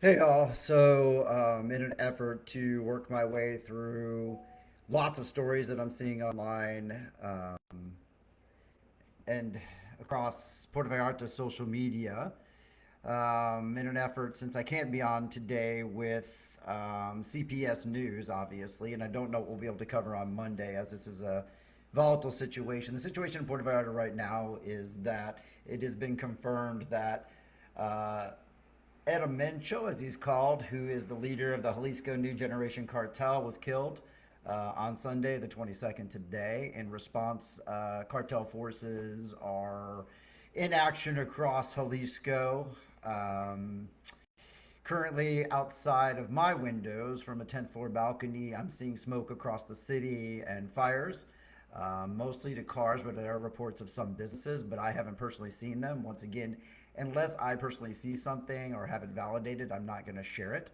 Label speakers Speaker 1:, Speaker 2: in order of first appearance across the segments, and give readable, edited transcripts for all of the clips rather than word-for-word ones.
Speaker 1: Hey all, so in an effort to work my way through lots of stories that I'm seeing online and across Puerto Vallarta social media, in an effort since I can't be on today with CPS News, obviously, and I don't know what we'll be able to cover on Monday as this is a volatile situation. The situation in Puerto Vallarta right now is that it has been confirmed that uh, Edamencho, as he's called, who is the leader of the Jalisco New Generation cartel, was killed on Sunday, the 22nd, today. In response, cartel forces are in action across Jalisco. Um, Currently, outside of my windows from a 10th floor balcony, I'm seeing smoke across the city and fires, mostly to cars, but there are reports of some businesses, but I haven't personally seen them. Once again, unless I personally see something or have it validated, I'm not going to share it.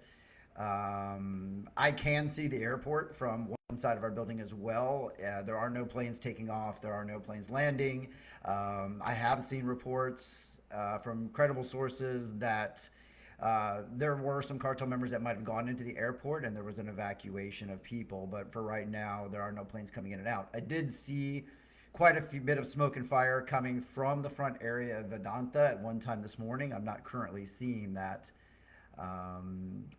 Speaker 1: I can see the airport from one side of our building as well. There are no planes taking off, there are no planes landing. I have seen reports from credible sources that there were some cartel members that might have gone into the airport and there was an evacuation of people, but for right now, there are no planes coming in and out. I did see quite a few bit of smoke and fire coming from the front area of Vedanta at one time this morning. I'm not currently seeing that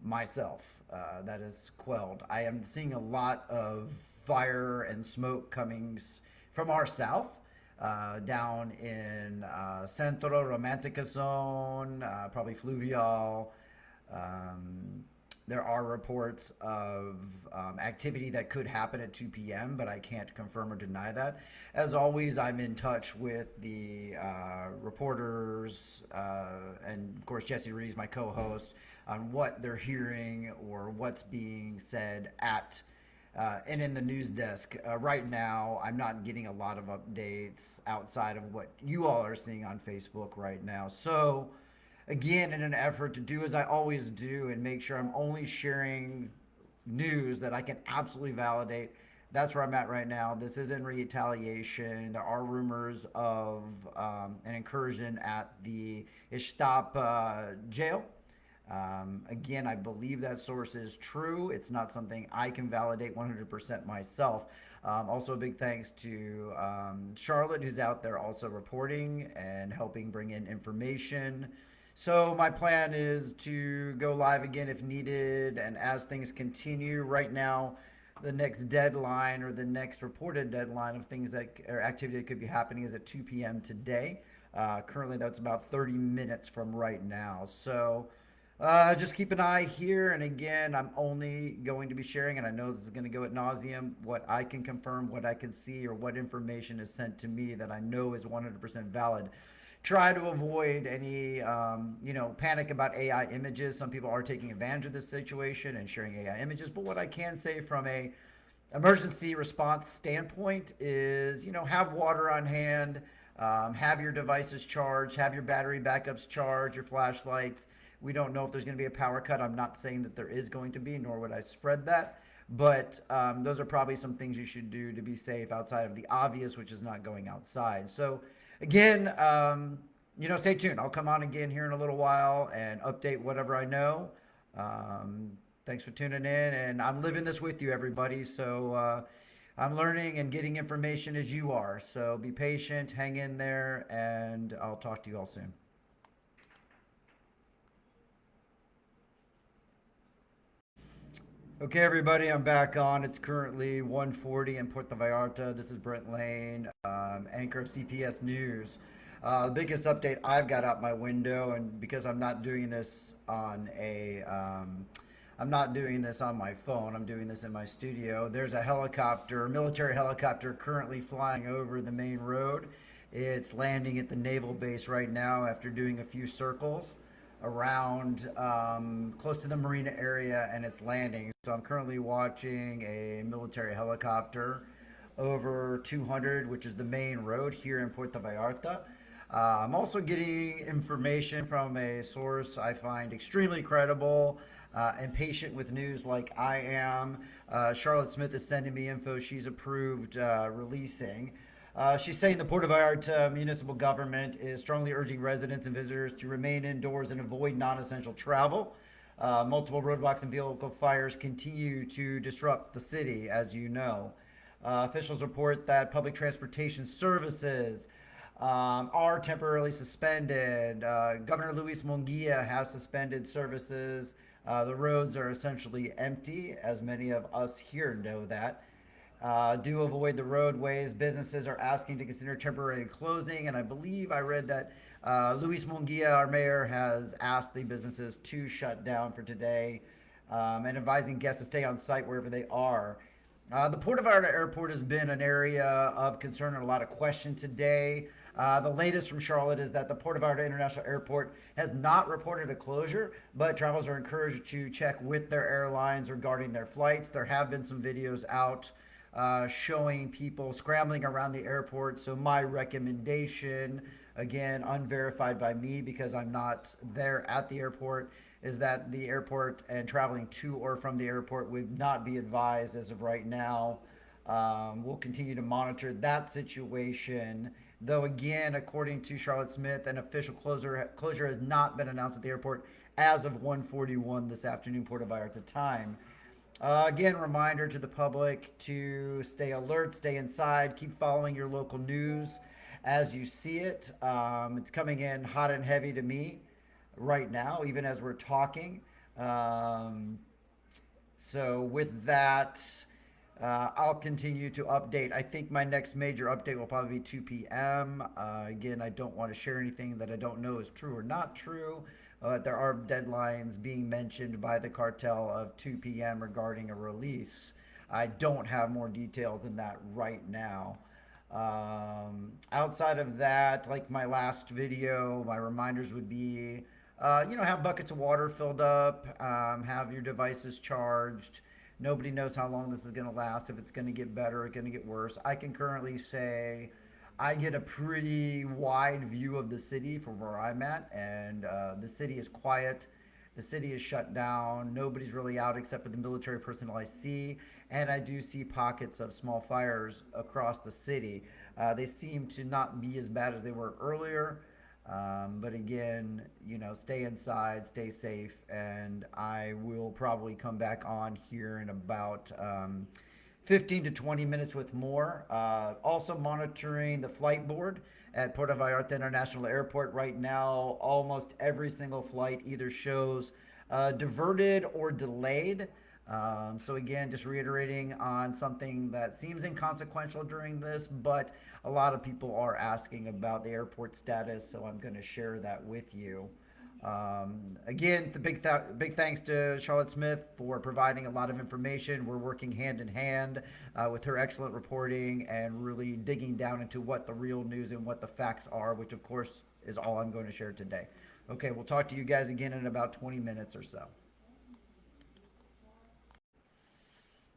Speaker 1: myself. That is quelled. I am seeing a lot of fire and smoke coming from our south. Down in Centro Romantica Zone, probably Fluvial. Um, there are reports of activity that could happen at 2 p.m., but I can't confirm or deny that. As always, I'm in touch with the reporters and, of course, Jesse Reeves, my co host, on what they're hearing or what's being said at and in the news desk. Right now, I'm not getting a lot of updates outside of what you all are seeing on Facebook right now. So, again, in an effort to do as I always do and make sure I'm only sharing news that I can absolutely validate. That's where I'm at right now. This is in retaliation. There are rumors of an incursion at the Ishtap jail. Again, I believe that source is true. It's not something I can validate 100% myself. Also, a big thanks to Charlotte, who's out there also reporting and helping bring in information. So, my plan is to go live again if needed. And as things continue, right now, the next deadline or the next reported deadline of things that or activity that could be happening is at 2 p.m. today. Currently, that's about 30 minutes from right now. So, just keep an eye here. And again, I'm only going to be sharing, and I know this is going to go ad nauseum, what I can confirm, what I can see, or what information is sent to me that I know is 100% valid. Try to avoid any, panic about AI images. Some people are taking advantage of this situation and sharing AI images. But what I can say from a emergency response standpoint is, have water on hand, have your devices charged, have your battery backups charged, your flashlights. We don't know if there's going to be a power cut. I'm not saying that there is going to be, nor would I spread that. But those are probably some things you should do to be safe outside of the obvious, which is not going outside. So, again, stay tuned. I'll come on again here in a little while and update whatever I know. Thanks for tuning in. And I'm living this with you, everybody. So, I'm learning and getting information as you are. So, be patient, hang in there, and I'll talk to you all soon. Okay, everybody, I'm back on. It's currently 1:40 in Puerto Vallarta. This is Brent Lane, anchor of CPS News. The biggest update I've got out my window, and because I'm not doing this on my phone. I'm doing this in my studio. There's a helicopter, military helicopter, currently flying over the main road. It's landing at the naval base right now after doing a few circles around close to the marina area, and it's landing. So I'm currently watching a military helicopter over 200, which is the main road here in Puerto Vallarta. I'm also getting information from a source I find extremely credible and patient with news like I am. Charlotte Smith is sending me info she's approved releasing. She's saying the Puerto Vallarta municipal government is strongly urging residents and visitors to remain indoors and avoid non essential travel. Multiple roadblocks and vehicle fires continue to disrupt the city, as you know. Officials report that public transportation services are temporarily suspended. Governor Luis Munguia has suspended services. The roads are essentially empty, as many of us here know that. Do avoid the roadways. Businesses are asking to consider temporary closing, and I believe I read that Luis Munguia, our mayor, has asked the businesses to shut down for today, and advising guests to stay on site wherever they are. The Puerto Vallarta Airport has been an area of concern and a lot of question today. The latest from Charlotte is that the Puerto Vallarta International Airport has not reported a closure, but travelers are encouraged to check with their airlines regarding their flights. There have been some videos out showing people scrambling around the airport. So my recommendation, again, unverified by me because I'm not there at the airport, is that the airport and traveling to or from the airport would not be advised as of right now. We'll continue to monitor that situation. Though again, according to Charlotte Smith, an official closure has not been announced at the airport as of 1:41 this afternoon, Puerto Vallarta time. Again, reminder to the public to stay alert, stay inside, keep following your local news as you see it. It's coming in hot and heavy to me right now, even as we're talking. Um, so, with that, I'll continue to update. I think my next major update will probably be 2 p.m. Again, I don't want to share anything that I don't know is true or not true. There are deadlines being mentioned by the cartel of 2 p.m. regarding a release. I don't have more details than that right now. Outside of that, like my last video, my reminders would be, have buckets of water filled up, have your devices charged. Nobody knows how long this is going to last, if it's going to get better or going to get worse. I can currently say I get a pretty wide view of the city from where I'm at, and the city is quiet. The city is shut down. Nobody's really out except for the military personnel I see, and I do see pockets of small fires across the city. They seem to not be as bad as they were earlier, but again, stay inside, stay safe, and I will probably come back on here in about 15 to 20 minutes with more. Also monitoring the flight board at Puerto Vallarta International Airport right now. Almost every single flight either shows diverted or delayed. So again, just reiterating on something that seems inconsequential during this, but a lot of people are asking about the airport status, so I'm going to share that with you. Again, the big thanks to Charlotte Smith for providing a lot of information. We're working hand in hand with her excellent reporting and really digging down into what the real news and what the facts are, which of course is all I'm going to share today. Okay, we'll talk to you guys again in about 20 minutes or so.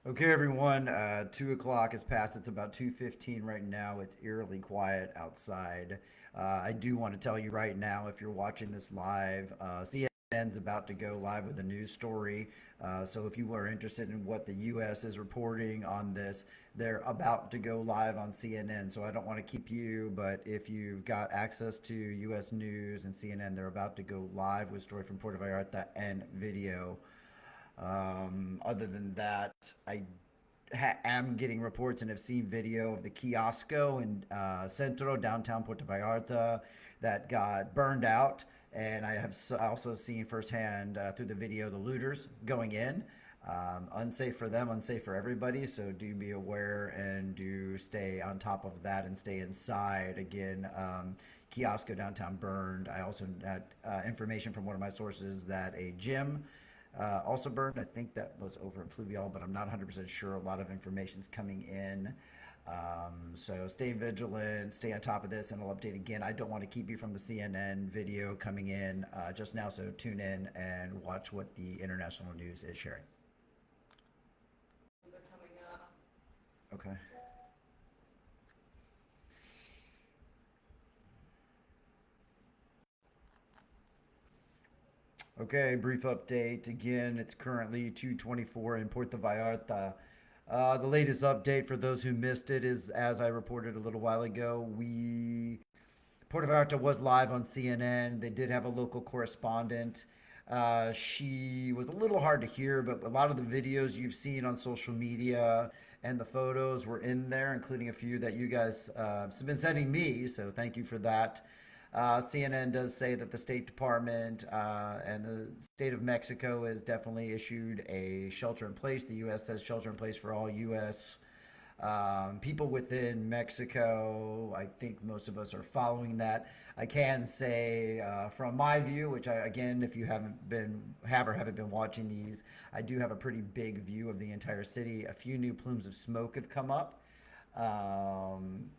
Speaker 1: Okay, everyone. 2 o'clock is past. It's about 2:15 right now. It's eerily quiet outside. I do want to tell you right now, if you're watching this live, CNN's about to go live with a news story. So if you are interested in what the U.S. is reporting on this, they're about to go live on CNN. So I don't want to keep you, but if you've got access to U.S. News and CNN, they're about to go live with story from Puerto Vallarta and video. Other than that, I am getting reports and have seen video of the kiosco in Centro, downtown Puerto Vallarta, that got burned out. And I have also seen firsthand through the video the looters going in. Unsafe for them, unsafe for everybody. So do be aware and do stay on top of that and stay inside. Again, kiosco downtown burned. I also had information from one of my sources that a gym also burned. I think that was over in Fluvial, but I'm not 100% sure. A lot of information's coming in. So stay vigilant, stay on top of this, and I'll update again. I don't want to keep you from the CNN video coming in just now, so tune in and watch what the international news is sharing. Okay. Okay, brief update. Again, it's currently 2:24 in Puerto Vallarta. The latest update for those who missed it is, as I reported a little while ago, Puerto Vallarta was live on CNN. They did have a local correspondent. She was a little hard to hear, but a lot of the videos you've seen on social media and the photos were in there, including a few that you guys have been sending me. So thank you for that. CNN does say that the State Department and the state of Mexico has definitely issued a shelter in place. The U.S. says shelter in place for all U.S. People within Mexico. I think most of us are following that. I can say, from my view, which I, again, if you haven't been watching these, I do have a pretty big view of the entire city. A few new plumes of smoke have come up. Um,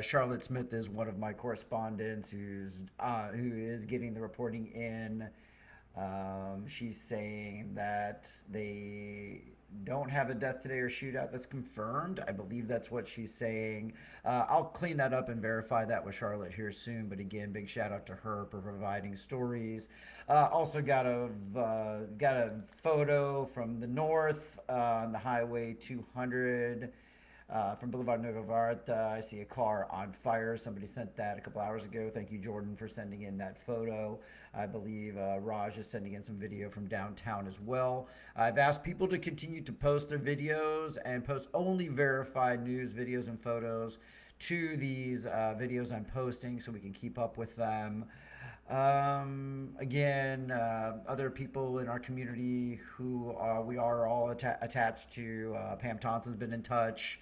Speaker 1: Charlotte Smith is one of my correspondents who is getting the reporting in. She's saying that they don't have a death today or shootout that's confirmed. I believe that's what she's saying. I'll clean that up and verify that with Charlotte here soon. But again, big shout out to her for providing stories. Also got a photo from the north on the Highway 200 from Boulevard Puerto Vallarta. I see a car on fire. Somebody sent that a couple hours ago. Thank you, Jordan, for sending in that photo. I believe Raj is sending in some video from downtown as well. I've asked people to continue to post their videos and post only verified news videos and photos to these videos I'm posting so we can keep up with them. Other people in our community who we are all attached to. Pam Thompson's been in touch.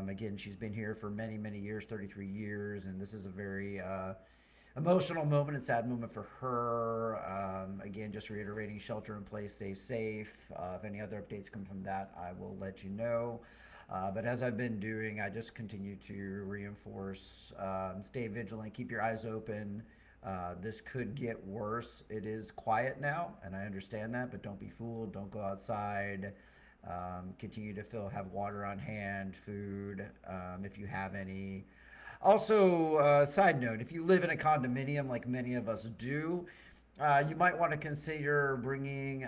Speaker 1: Again, she's been here for many, many years, 33 years, and this is a very emotional moment and sad moment for her. Again, just reiterating shelter in place, stay safe. If any other updates come from that, I will let you know. But as I've been doing, I just continue to reinforce stay vigilant, keep your eyes open. This could get worse. It is quiet now, and I understand that, but don't be fooled. Don't go outside. Continue to have water on hand, food, if you have any. Also, side note, if you live in a condominium like many of us do, you might want to consider bringing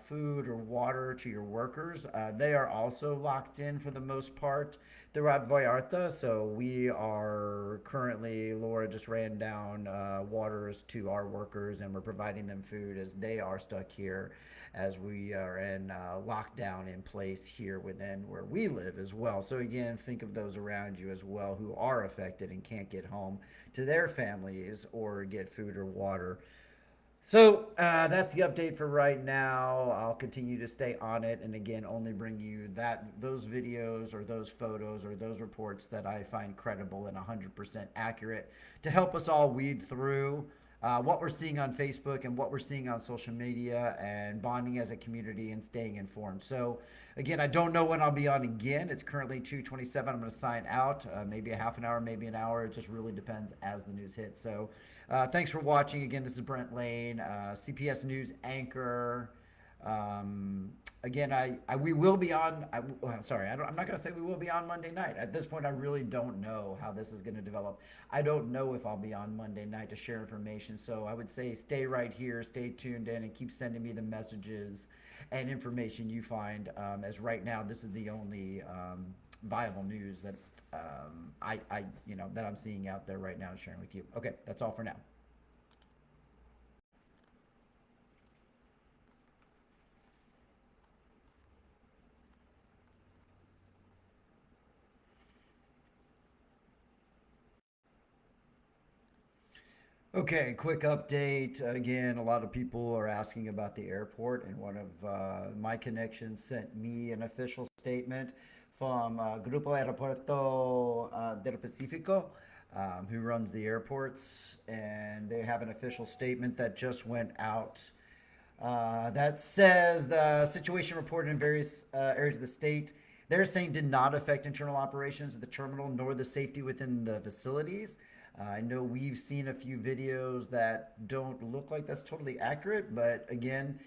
Speaker 1: food or water to your workers. They are also locked in for the most part throughout Vallarta. So we are currently, Laura just ran down waters to our workers, and we're providing them food as they are stuck here, as we are in lockdown in place here within where we live as well. So again, think of those around you as well who are affected and can't get home to their families or get food or water. So that's the update for right now. I'll continue to stay on it, and again, only bring you those videos or those photos or those reports that I find credible and 100% accurate to help us all weed through what we're seeing on Facebook and what we're seeing on social media, and bonding as a community and staying informed. So again, I don't know when I'll be on again. It's currently 2:27. I'm going to sign out. Maybe a half an hour, maybe an hour. It just really depends as the news hits. So thanks for watching. Again, this is Brent Lane, CPS News anchor. Again, we will be on. I'm not going to say we will be on Monday night. At this point, I really don't know how this is going to develop. I don't know if I'll be on Monday night to share information. So I would say stay right here, stay tuned in, and keep sending me the messages and information you find. As right now, this is the only viable news that that I'm seeing out there right now and sharing with you. Okay, that's all for now. Okay, quick update. Again, a lot of people are asking about the airport, and one of my connections sent me an official statement from Grupo Aeropuerto del Pacifico, who runs the airports, and they have an official statement that just went out that says the situation reported in various areas of the state, they're saying, did not affect internal operations of the terminal nor the safety within the facilities. I know we've seen a few videos that don't look like that's totally accurate, but again,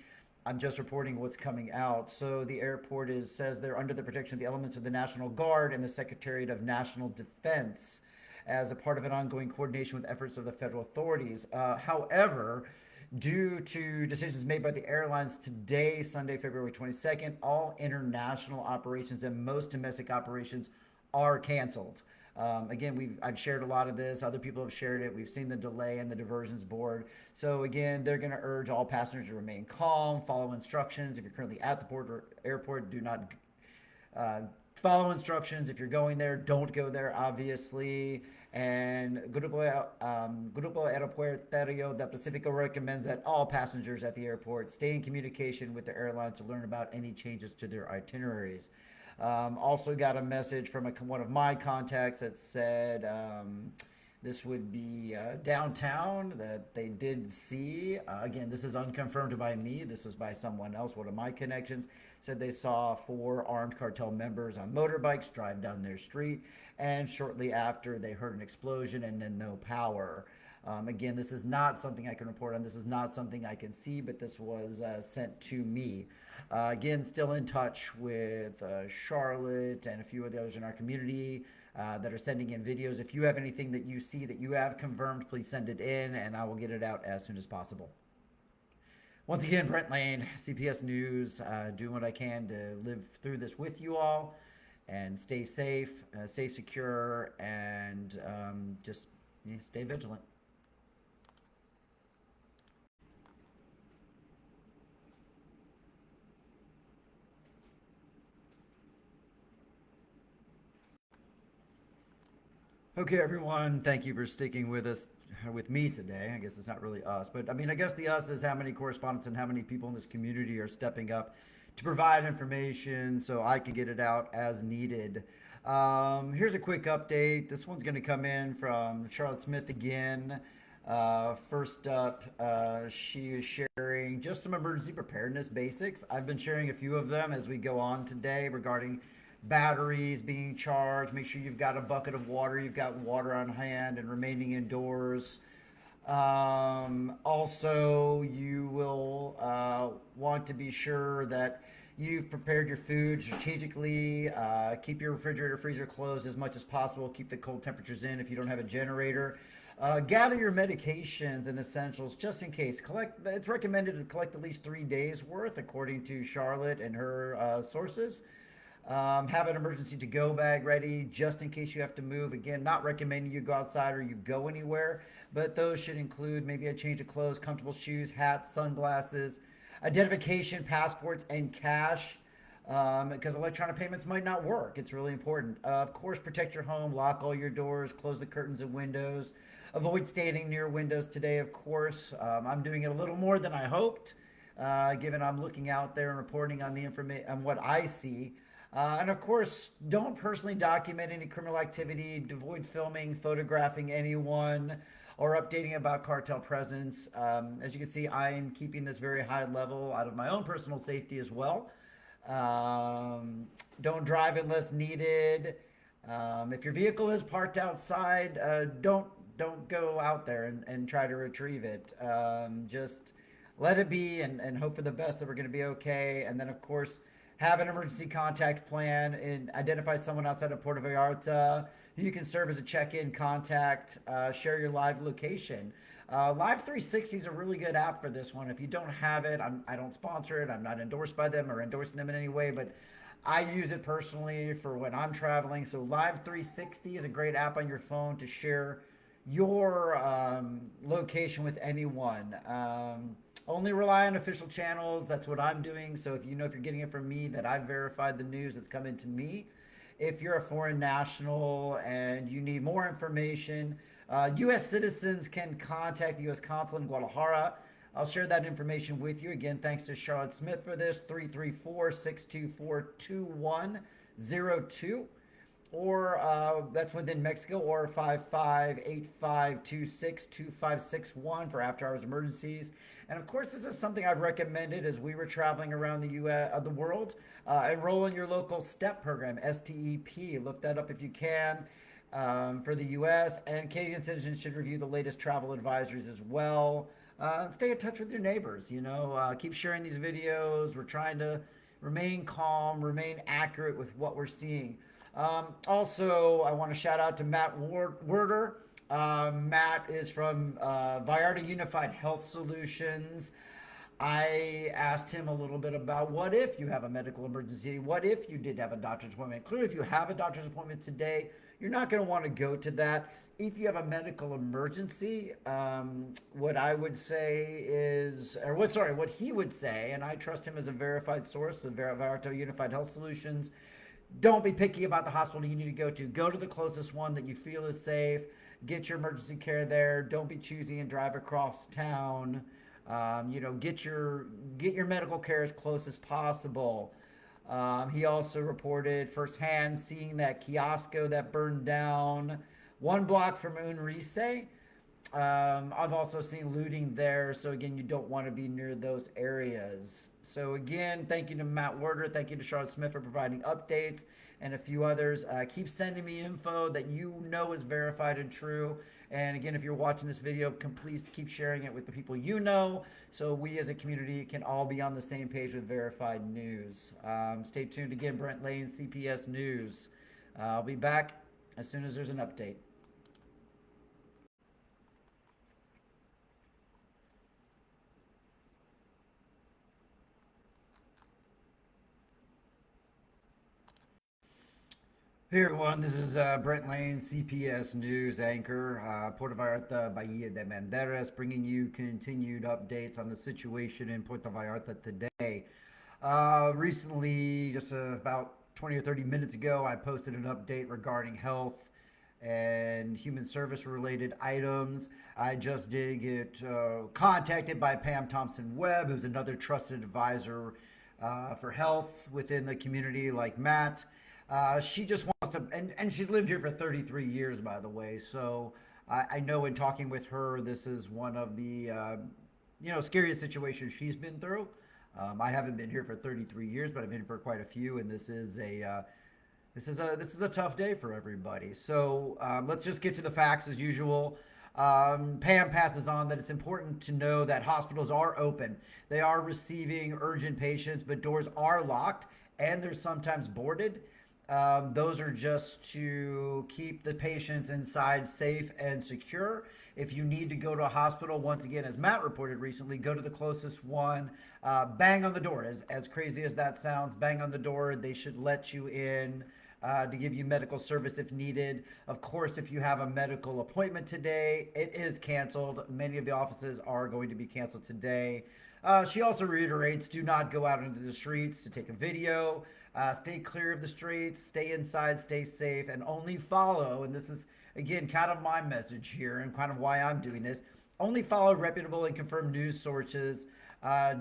Speaker 1: I'm just reporting what's coming out. So the airport says they're under the protection of the elements of the National Guard and the Secretariat of National Defense as a part of an ongoing coordination with efforts of the federal authorities. However, due to decisions made by the airlines today, Sunday, February 22nd, all international operations and most domestic operations are canceled. Again, I've shared a lot of this. Other people have shared it. We've seen the delay in the diversions board. So again, they're going to urge all passengers to remain calm, follow instructions. If you're currently at the port or airport, do not uh, follow instructions. If you're going there, don't go there, obviously. And Grupo Aeroportuario de Pacifico recommends that all passengers at the airport stay in communication with the airlines to learn about any changes to their itineraries. Also got a message from one of my contacts that said this would be downtown that they did see. Again, this is unconfirmed by me. This is by someone else, one of my connections. Said they saw 4 armed cartel members on motorbikes drive down their street, and shortly after they heard an explosion and then no power. Again, this is not something I can report on. This is not something I can see, but this was sent to me. Again, still in touch with Charlotte and a few of the others in our community that are sending in videos. If you have anything that you see that you have confirmed, please send it in and I will get it out as soon as possible. Once again, Brent Lane, CPS News, doing what I can to live through this with you all and stay safe, stay secure, and just stay vigilant. Okay, everyone, thank you for sticking with us, with me today. I guess it's not really us, but I mean, I guess the us is how many correspondents and how many people in this community are stepping up to provide information so I can get it out as needed. Here's a quick update. This one's going to come in from Charlotte Smith again. First up, she is sharing just some emergency preparedness basics. I've been sharing a few of them as we go on today regarding batteries being charged. Make sure you've got a bucket of water, you've got water on hand, and remaining indoors. Also, you will want to be sure that you've prepared your food strategically. Keep your refrigerator, freezer closed as much as possible. Keep the cold temperatures in if you don't have a generator. Gather your medications and essentials just in case. It's recommended to collect at least 3 days worth, according to Charlotte and her sources. Have an emergency to-go bag ready just in case you have to move. Again, not recommending you go outside or you go anywhere, but those should include maybe a change of clothes, comfortable shoes, hats, sunglasses, identification, passports, and cash, because electronic payments might not work. It's really important. Of course, protect your home, lock all your doors, close the curtains and windows. Avoid standing near windows today, of course. I'm doing it a little more than I hoped, given I'm looking out there and reporting on the information, on what I see. And of course, don't personally document any criminal activity. Avoid filming, photographing anyone, or updating about cartel presence. As you can see, I'm keeping this very high level out of my own personal safety as well. Don't drive unless needed. If your vehicle is parked outside, don't go out there and try to retrieve it. Just let it be and hope for the best that we're going to be okay. And then, of course, have an emergency contact plan and identify someone outside of Puerto Vallarta who you can serve as a check-in contact. Share your live location. Live 360 is a really good app for this one. If you don't have it, I don't sponsor it. I'm not endorsed by them or endorsing them in any way, but I use it personally for when I'm traveling. So Live 360 is a great app on your phone to share your location with anyone. Only rely on official channels. That's what I'm doing. So if you're getting it from me, that I've verified the news that's coming to me. If you're a foreign national and you need more information, U.S. citizens can contact the U.S. consulate in Guadalajara. I'll share that information with you. Again, thanks to Charlotte Smith for this, 334-624-2102. Or that's within Mexico, or 5585262561 for after-hours emergencies. And of course, this is something I've recommended as we were traveling around the the world. Enroll in your local STEP program, STEP. Look that up if you can. For the U.S. and Canadian citizens should review the latest travel advisories as well. Stay in touch with your neighbors. Keep sharing these videos. We're trying to remain calm, remain accurate with what we're seeing. Also, I want to shout out to Matt Werder. Matt is from Vallarta Unified Health Solutions. I asked him a little bit about what if you have a medical emergency? What if you did have a doctor's appointment? Clearly, if you have a doctor's appointment today, you're not going to want to go to that. If you have a medical emergency, what I would say is, or what, sorry, what he would say, and I trust him as a verified source of Vallarta Unified Health Solutions. Don't be picky about the hospital you need to go to. Go to the closest one that you feel is safe. Get your emergency care there. Don't be choosy and drive across town. Get your medical care as close as possible. He also reported firsthand seeing that kiosco that burned down 1 block from unrest. I've also seen looting there. So again, you don't want to be near those areas. So again, thank you to Matt Werder. Thank you to Charlotte Smith for providing updates and a few others. Keep sending me info that you know is verified and true. And again, if you're watching this video, please keep sharing it with the people you know so we as a community can all be on the same page with verified news. Stay tuned again, Brent Lane, CPS News. I'll be back as soon as there's an update. Hey everyone, this is Brent Lane, CPS News anchor, Puerto Vallarta, Bahia de Banderas, bringing you continued updates on the situation in Puerto Vallarta today. Recently, just about 20 or 30 minutes ago, I posted an update regarding health and human service related items. I just did get contacted by Pam Thompson Webb, who's another trusted advisor for health within the community, like Matt. She just wants to, and she's lived here for 33 years, by the way. So I know in talking with her, this is one of the, scariest situations she's been through. I haven't been here for 33 years, but I've been here for quite a few, and this is a tough day for everybody. So let's just get to the facts as usual. Pam passes on that it's important to know that hospitals are open. They are receiving urgent patients, but doors are locked and they're sometimes boarded. Those are just to keep the patients inside safe and secure. If you need to go to a hospital, once again, as Matt reported recently, go to the closest one. Bang on the door. As crazy as that sounds, bang on the door. They should let you in to give you medical service if needed. Of course, if you have a medical appointment today, it is canceled. Many of the offices are going to be canceled today. She also reiterates, do not go out into the streets to take a video. Stay clear of the streets, stay inside, stay safe, and only follow, and this is, again, kind of my message here and kind of why I'm doing this, only follow reputable and confirmed news sources.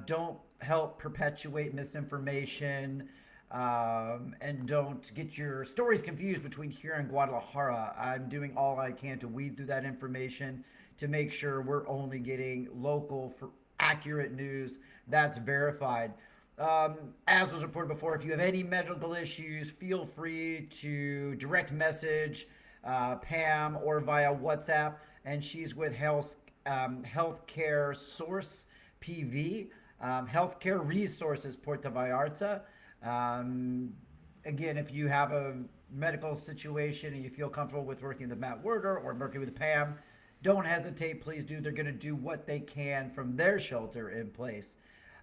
Speaker 1: Don't help perpetuate misinformation, and don't get your stories confused between here and Guadalajara. I'm doing all I can to weed through that information to make sure we're only getting local, for accurate news that's verified. As was reported before, if you have any medical issues, feel free to direct message Pam or via WhatsApp, and she's with Healthcare Source PV, Healthcare Resources Puerto Vallarta. Again, if you have a medical situation and you feel comfortable with working with Matt Werder or working with Pam, don't hesitate, please do. They're going to do what they can from their shelter in place.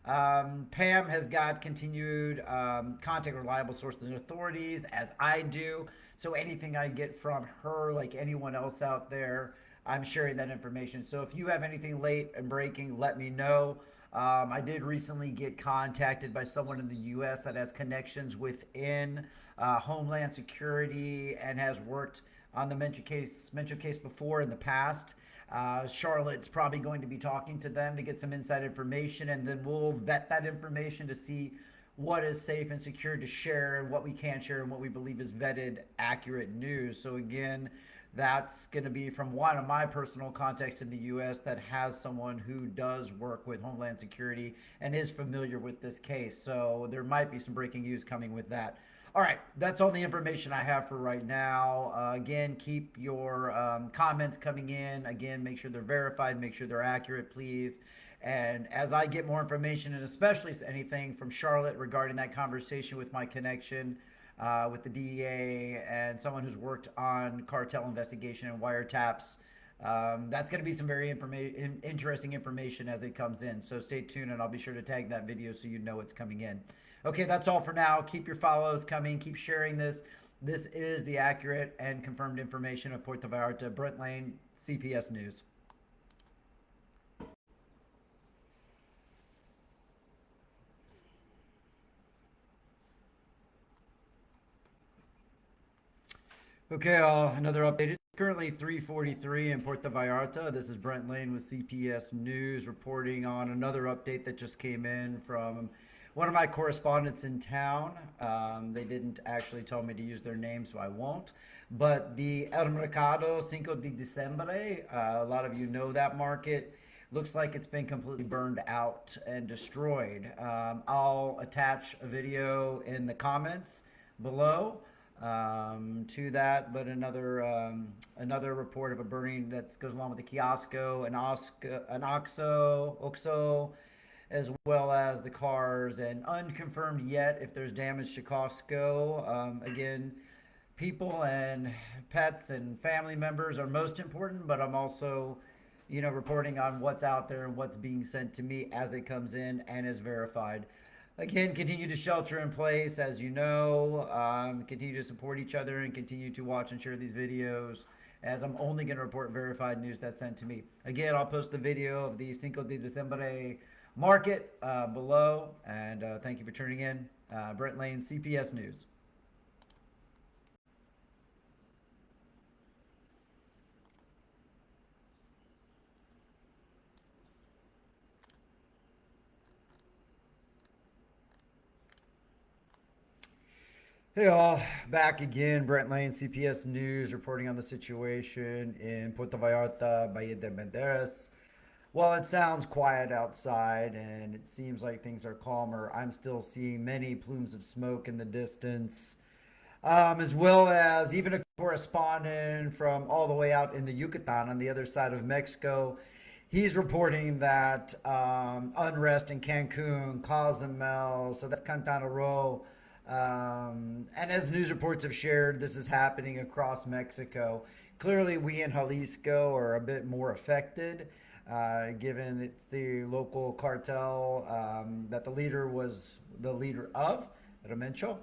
Speaker 1: Pam has got continued contact reliable sources and authorities, as I do. So anything I get from her, like anyone else out there, I'm sharing that information. So if you have anything late and breaking, let me know. I did recently get contacted by someone in the U.S. that has connections within Homeland Security and has worked on the Mencha case before in the past. Charlotte's probably going to be talking to them to get some inside information, and then we'll vet that information to see what is safe and secure to share and what we can share and what we believe is vetted, accurate news. So again, that's going to be from one of my personal contacts in the U.S. that has someone who does work with Homeland Security and is familiar with this case. So there might be some breaking news coming with that. All right, that's all the information I have for right now. Again, keep your comments coming in. Again, make sure they're verified, make sure they're accurate, please. And as I get more information, and especially anything from Charlotte regarding that conversation with my connection with the DEA and someone who's worked on cartel investigation and wiretaps, that's going to be some very interesting information as it comes in. So stay tuned, and I'll be sure to tag that video so you know it's coming in. Okay, that's all for now. Keep your follows coming. Keep sharing this. This is the accurate and confirmed information of Puerto Vallarta. Brent Lane, CPS News. Okay, another update. It's currently 3:43 in Puerto Vallarta. This is Brent Lane with CPS News reporting on another update that just came in from one of my correspondents in town. They didn't actually tell me to use their name, so I won't. But the El Mercado Cinco de Diciembre, a lot of you know that market. Looks like it's been completely burned out and destroyed. I'll attach a video in the comments below to that, but another report of a burning that goes along with the kiosco, an OXO, as well as the cars, and unconfirmed yet if there's damage to Costco. Again, people and pets and family members are most important, but I'm also, reporting on what's out there and what's being sent to me as it comes in and is verified. Again, continue to shelter in place, as you know. Continue to support each other and continue to watch and share these videos, as I'm only going to report verified news that's sent to me. Again, I'll post the video of the Cinco de Diciembre market below. And thank you for tuning in. Brent Lane, CPS News. Hey all, back again. Brent Lane, CPS News, reporting on the situation in Puerto Vallarta, Valle de Banderas. Well, it sounds quiet outside and it seems like things are calmer. I'm still seeing many plumes of smoke in the distance, as well as even a correspondent from all the way out in the Yucatan on the other side of Mexico. He's reporting that unrest in Cancun, Cozumel, so that's Quintana Roo. And as news reports have shared, this is happening across Mexico. Clearly, we in Jalisco are a bit more affected, given it's the local cartel that the leader was the leader of, Remencho.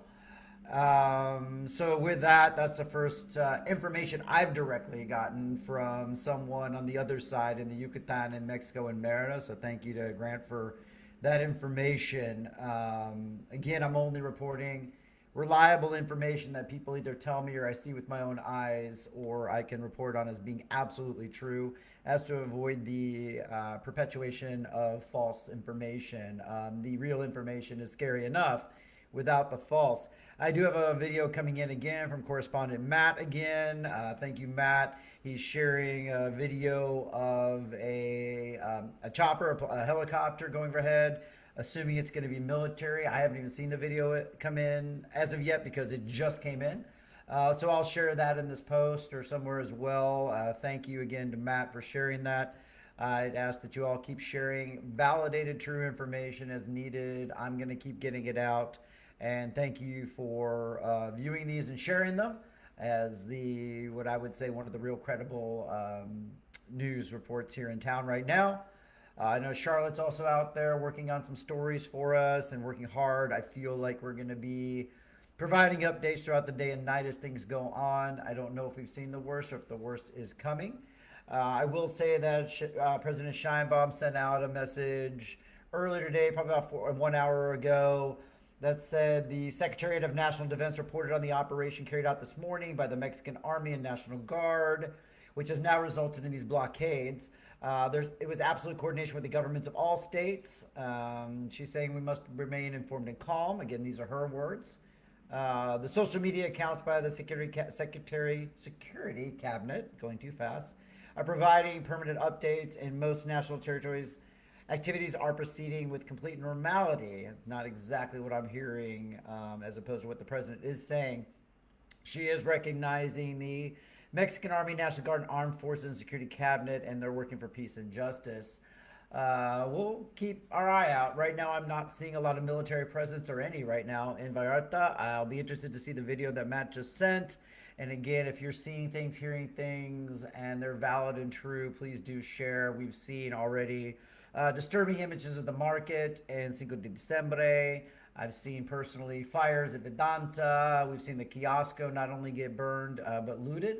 Speaker 1: So with that, that's the first information I've directly gotten from someone on the other side in the Yucatan in Mexico and Merida. So thank you to Grant for that information. Again, I'm only reporting reliable information that people either tell me or I see with my own eyes, or I can report on as being absolutely true, as to avoid the perpetuation of false information. The real information is scary enough without the false. I do have a video coming in again from correspondent Matt again. Thank you, Matt. He's sharing a video of a chopper, a helicopter going overhead, assuming it's going to be military. I haven't even seen the video come in as of yet because it just came in. So I'll share that in this post or somewhere as well. Thank you again to Matt for sharing that. I'd ask that you all keep sharing validated, true information as needed. I'm going to keep getting it out. And thank you for viewing these and sharing them as what I would say, one of the real credible news reports here in town right now. I know Charlotte's also out there working on some stories for us and working hard. I feel like we're going to be providing updates throughout the day and night as things go on. I don't know if we've seen the worst or if the worst is coming. I will say that President Scheinbaum sent out a message earlier today, probably about 1 hour ago, that said the Secretariat of National Defense reported on the operation carried out this morning by the Mexican Army and National Guard, which has now resulted in these blockades. It was absolute coordination with the governments of all states. She's saying we must remain informed and calm. Again, these are her words. The social media accounts by the Security Cabinet, going too fast, are providing permanent updates in most national territories. Activities are proceeding with complete normality. Not exactly what I'm hearing, as opposed to what the president is saying. She is recognizing the Mexican Army, National Guard, and Armed Forces and Security Cabinet, and they're working for peace and justice. We'll keep our eye out. Right now, I'm not seeing a lot of military presence or any right now in Vallarta. I'll be interested to see the video that Matt just sent. And again, if you're seeing things, hearing things, and they're valid and true, please do share. We've seen already Disturbing images of the market in Cinco de Diciembre. I've seen personally fires at Vedanta. We've seen the kiosco not only get burned but looted,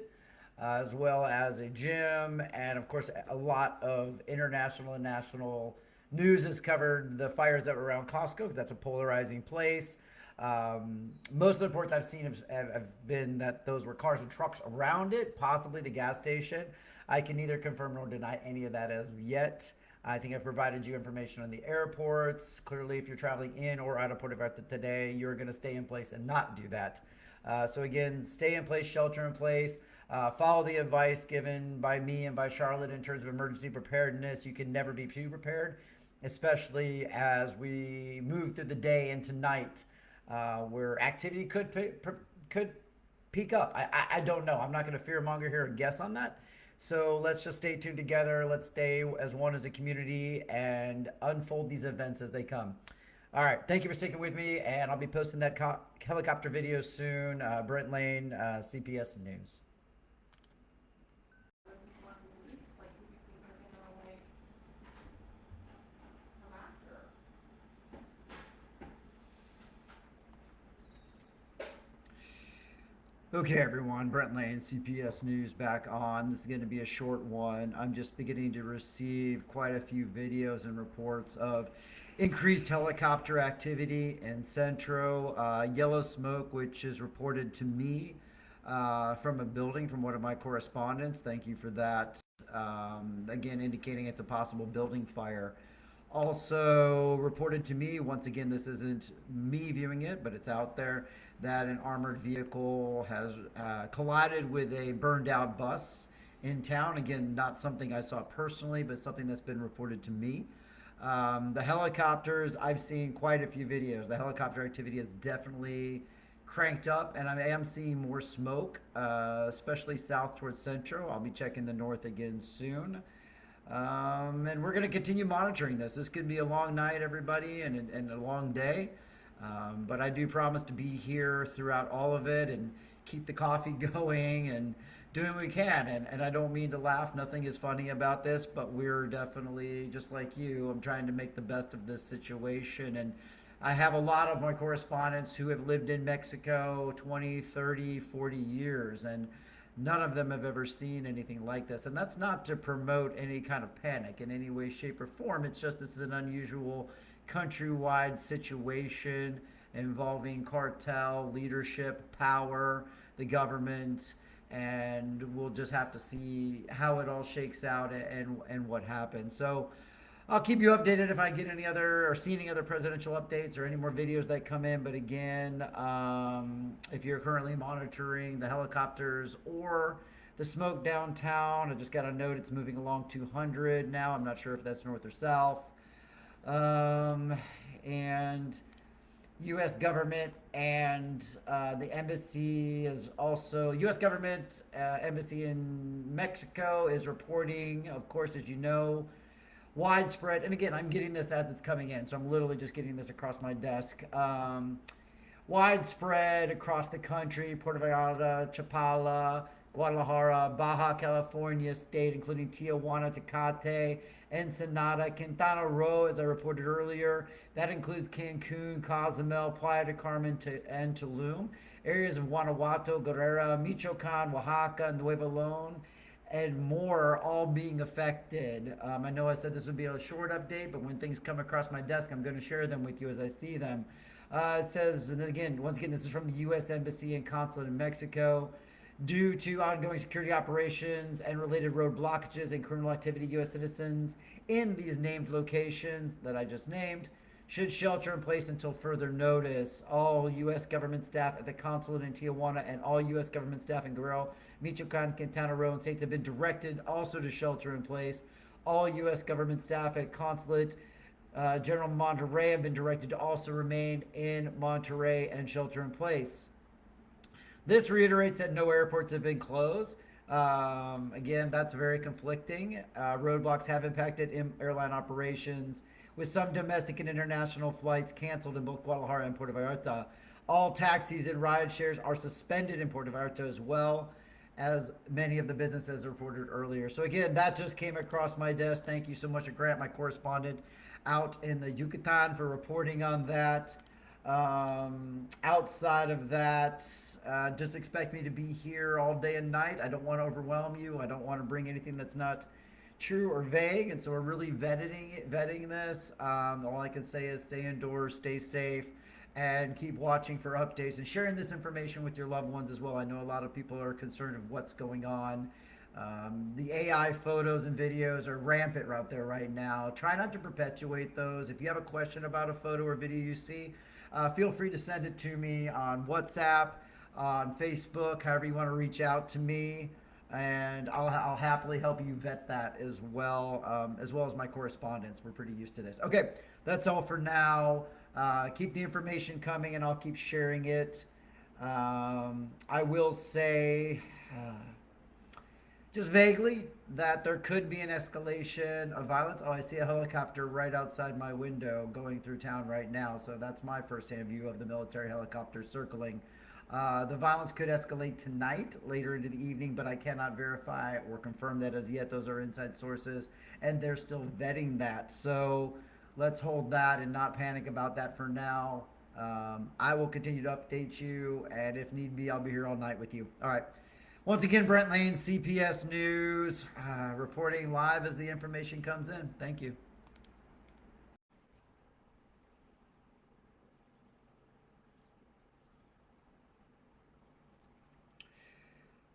Speaker 1: as well as a gym. And of course, a lot of international and national news has covered the fires that were around Costco because that's a polarizing place. Most of the reports I've seen have been that those were cars and trucks around it, possibly the gas station. I can neither confirm nor deny any of that as of yet. I think I've provided you information on the airports. Clearly, if you're traveling in or out of Puerto Vallarta today, you're going to stay in place and not do that. So again, stay in place, shelter in place. Follow the advice given by me and by Charlotte in terms of emergency preparedness. You can never be too prepared, especially as we move through the day into night, where activity could peak up. I don't know. I'm not going to fearmonger here or guess on that. So let's just stay tuned together. Let's stay as one as a community and unfold these events as they come. All right. Thank you for sticking with me, and I'll be posting that helicopter video soon. Brent Lane, CPS News. Okay, everyone, Brent Lane, CPS News back on. This is going to be a short one. I'm just beginning to receive quite a few videos and reports of increased helicopter activity in Centro. Yellow smoke, which is reported to me from a building from one of my correspondents. Thank you for that. Again, indicating it's a possible building fire. Also reported to me, once again, this isn't me viewing it, but it's out there, that an armored vehicle has collided with a burned out bus in town. Again, not something I saw personally, but something that's been reported to me. The helicopters, I've seen quite a few videos. The helicopter activity is definitely cranked up, and I am seeing more smoke, especially south towards Centro. I'll be checking the north again soon. And we're going to continue monitoring this. This could be a long night, everybody, and a long day. But I do promise to be here throughout all of it and keep the coffee going and doing what we can. And I don't mean to laugh. Nothing is funny about this, but we're definitely, just like you, I'm trying to make the best of this situation. And I have a lot of my correspondents who have lived in Mexico 20, 30, 40 years, and none of them have ever seen anything like this. And that's not to promote any kind of panic in any way, shape, or form. It's just this is an unusual countrywide situation involving cartel, leadership, power, the government, and we'll just have to see how it all shakes out and what happens. So I'll keep you updated if I get any other or see any other presidential updates or any more videos that come in. But again, if you're currently monitoring the helicopters or the smoke downtown, I just got a note it's moving along 200 now. I'm not sure if that's north or south. And U.S. government and the embassy is also, U.S. government embassy in Mexico is reporting, of course, as you know, widespread, and again, I'm getting this as it's coming in, so I'm literally just getting this across my desk. Widespread across the country, Puerto Vallarta, Chapala, Guadalajara, Baja California state, including Tijuana, Tecate, Ensenada, Quintana Roo, as I reported earlier. That includes Cancun, Cozumel, Playa del Carmen, and Tulum. Areas of Guanajuato, Guerrero, Michoacan, Oaxaca, Nuevo León, and more all being affected. I know I said this would be a short update, but when things come across my desk, I'm going to share them with you as I see them. It says, and again, once again, this is from the U.S. Embassy and Consulate in Mexico. Due to ongoing security operations and related road blockages and criminal activity, U.S. citizens in these named locations that I just named should shelter in place until further notice. All U.S. government staff at the consulate in Tijuana and all U.S. government staff in Guerrero, Michoacan, Quintana Roo, and states have been directed also to shelter in place. All U.S. government staff at consulate General Monterrey have been directed to also remain in Monterrey and shelter in place. This reiterates that no airports have been closed. Again, that's very conflicting. Roadblocks have impacted airline operations, with some domestic and international flights canceled in both Guadalajara and Puerto Vallarta. All taxis and ride shares are suspended in Puerto Vallarta as well. as many of the businesses reported earlier. So again, that just came across my desk. Thank you so much to Grant, my correspondent out in the Yucatan, for reporting on that. Outside of that, just expect me to be here all day and night. I don't want to overwhelm you. I don't want to bring anything that's not true or vague, and so we're really vetting this. All I can say is stay indoors, stay safe, and keep watching for updates and sharing this information with your loved ones as well. I know a lot of people are concerned of what's going on. The AI photos and videos are rampant out there right now. Try not to perpetuate those. If you have a question about a photo or video you see, feel free to send it to me on WhatsApp, on Facebook, however you want to reach out to me, and I'll happily help you vet that as well as my correspondence. We're pretty used to this. Okay, that's all for now. Keep the information coming, and I'll keep sharing it. I will say, just vaguely, that there could be an escalation of violence. Oh, I see a helicopter right outside my window going through town right now. So that's my firsthand view of the military helicopter circling. The violence could escalate tonight, later into the evening, but I cannot verify or confirm that as yet. Those are inside sources, and they're still vetting that. So let's hold that and not panic about that for now. I will continue to update you, and if need be, I'll be here all night with you. All right. Once again, Brent Lane, CPS News, reporting live as the information comes in. Thank you.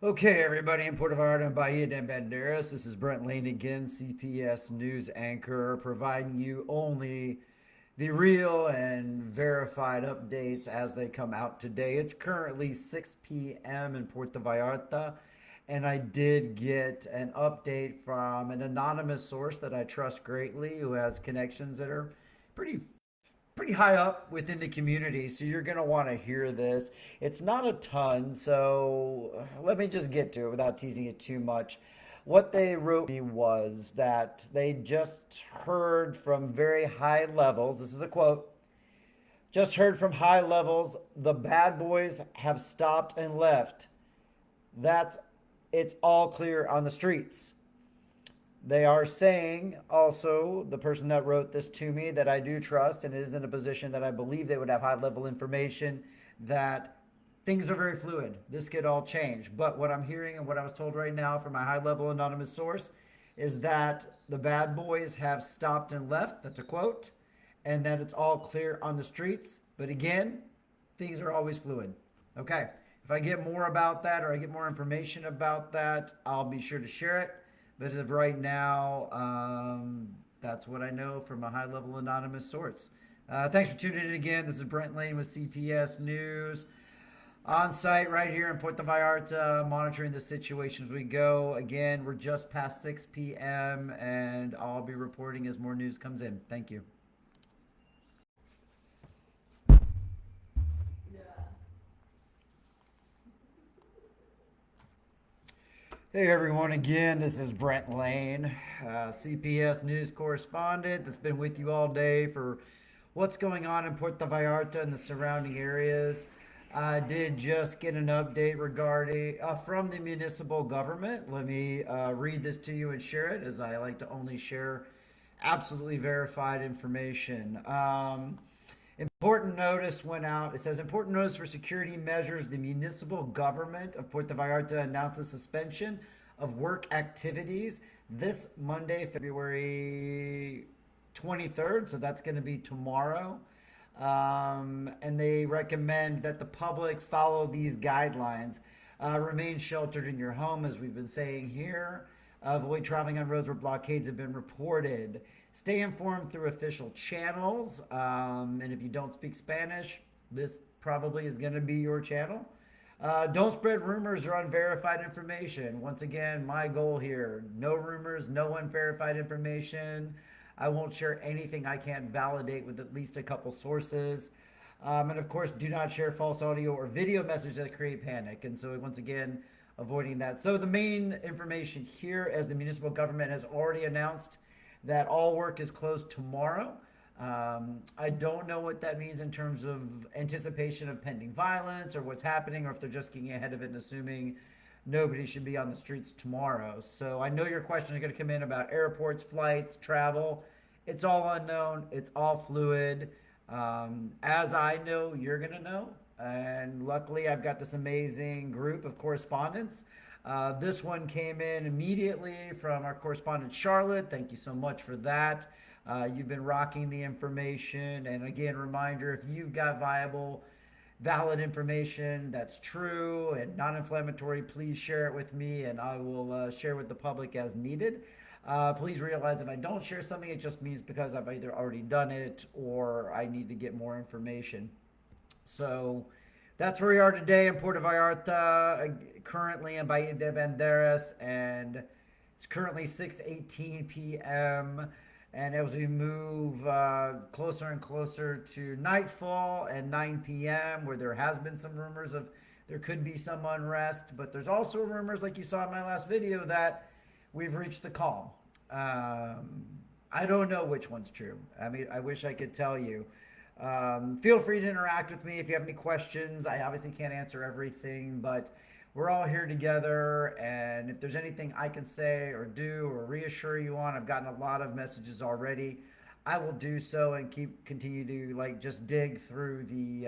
Speaker 1: Okay, everybody in Puerto Vallarta and Bahia de Banderas, this is Brent Lane again, CPS News anchor, providing you only the real and verified updates as they come out today. It's currently 6 p.m. in Puerto Vallarta, and I did get an update from an anonymous source that I trust greatly, who has connections that are pretty high up within the community, so you're going to want to hear this. It's not a ton, so let me just get to it without teasing it too much. What they wrote me was that they just heard from very high levels. This is a quote. Just heard from high levels, the bad boys have stopped and left. It's all clear on the streets. They are saying also, the person that wrote this to me, that I do trust and is in a position that I believe they would have high level information, that things are very fluid. This could all change. But what I'm hearing and what I was told right now from my high level anonymous source is that the bad boys have stopped and left. That's a quote. And that it's all clear on the streets. But again, things are always fluid. Okay. If I get more about that or I get more information about that, I'll be sure to share it. But as of right now, that's what I know from a high level anonymous source. Thanks for tuning in again. This is Brent Lane with CPS News. On site right here in Puerto Vallarta, monitoring the situation as we go. Again, we're just past 6 p.m. and I'll be reporting as more news comes in. Thank you. Hey everyone, again, this is Brent Lane, CPS News correspondent that's been with you all day for what's going on in Puerto Vallarta and the surrounding areas. I did just get an update regarding from the municipal government. Let me read this to you and share it, as I like to only share absolutely verified information. Important notice went out. It says, important notice for security measures. The municipal government of Puerto Vallarta announced the suspension of work activities this Monday, February 23rd. So that's going to be tomorrow. And they recommend that the public follow these guidelines. Remain sheltered in your home, as we've been saying here. Avoid traveling on roads where blockades have been reported. Stay informed through official channels. And if you don't speak Spanish, this probably is going to be your channel. Don't spread rumors or unverified information. Once again, my goal here, no rumors, no unverified information. I won't share anything I can't validate with at least a couple sources. And of course, do not share false audio or video messages that create panic. And so once again, avoiding that. So the main information here, as the municipal government has already announced that all work is closed tomorrow. I don't know what that means in terms of anticipation of pending violence or what's happening, or if they're just getting ahead of it and assuming nobody should be on the streets tomorrow. So I know your question is going to come in about airports, flights, travel. It's all unknown. It's all fluid. As I know, you're going to know. And luckily, I've got this amazing group of correspondents. This one came in immediately from our correspondent, Charlotte. Thank you so much for that. You've been rocking the information. And again, reminder, if you've got valid information that's true and non-inflammatory, please share it with me and I will share with the public as needed. Please realize if I don't share something, it just means because I've either already done it or I need to get more information. So that's where we are today in Puerto Vallarta, currently in Bahia de Banderas, and it's currently 6:18 p.m. And as we move closer and closer to nightfall and 9 p.m., where there has been some rumors of there could be some unrest, but there's also rumors, like you saw in my last video, that we've reached the calm. I don't know which one's true. I mean, I wish I could tell you. Feel free to interact with me if you have any questions. I obviously can't answer everything, but we're all here together, and if there's anything I can say or do or reassure you on, I've gotten a lot of messages already. I will do so and continue to like just dig through the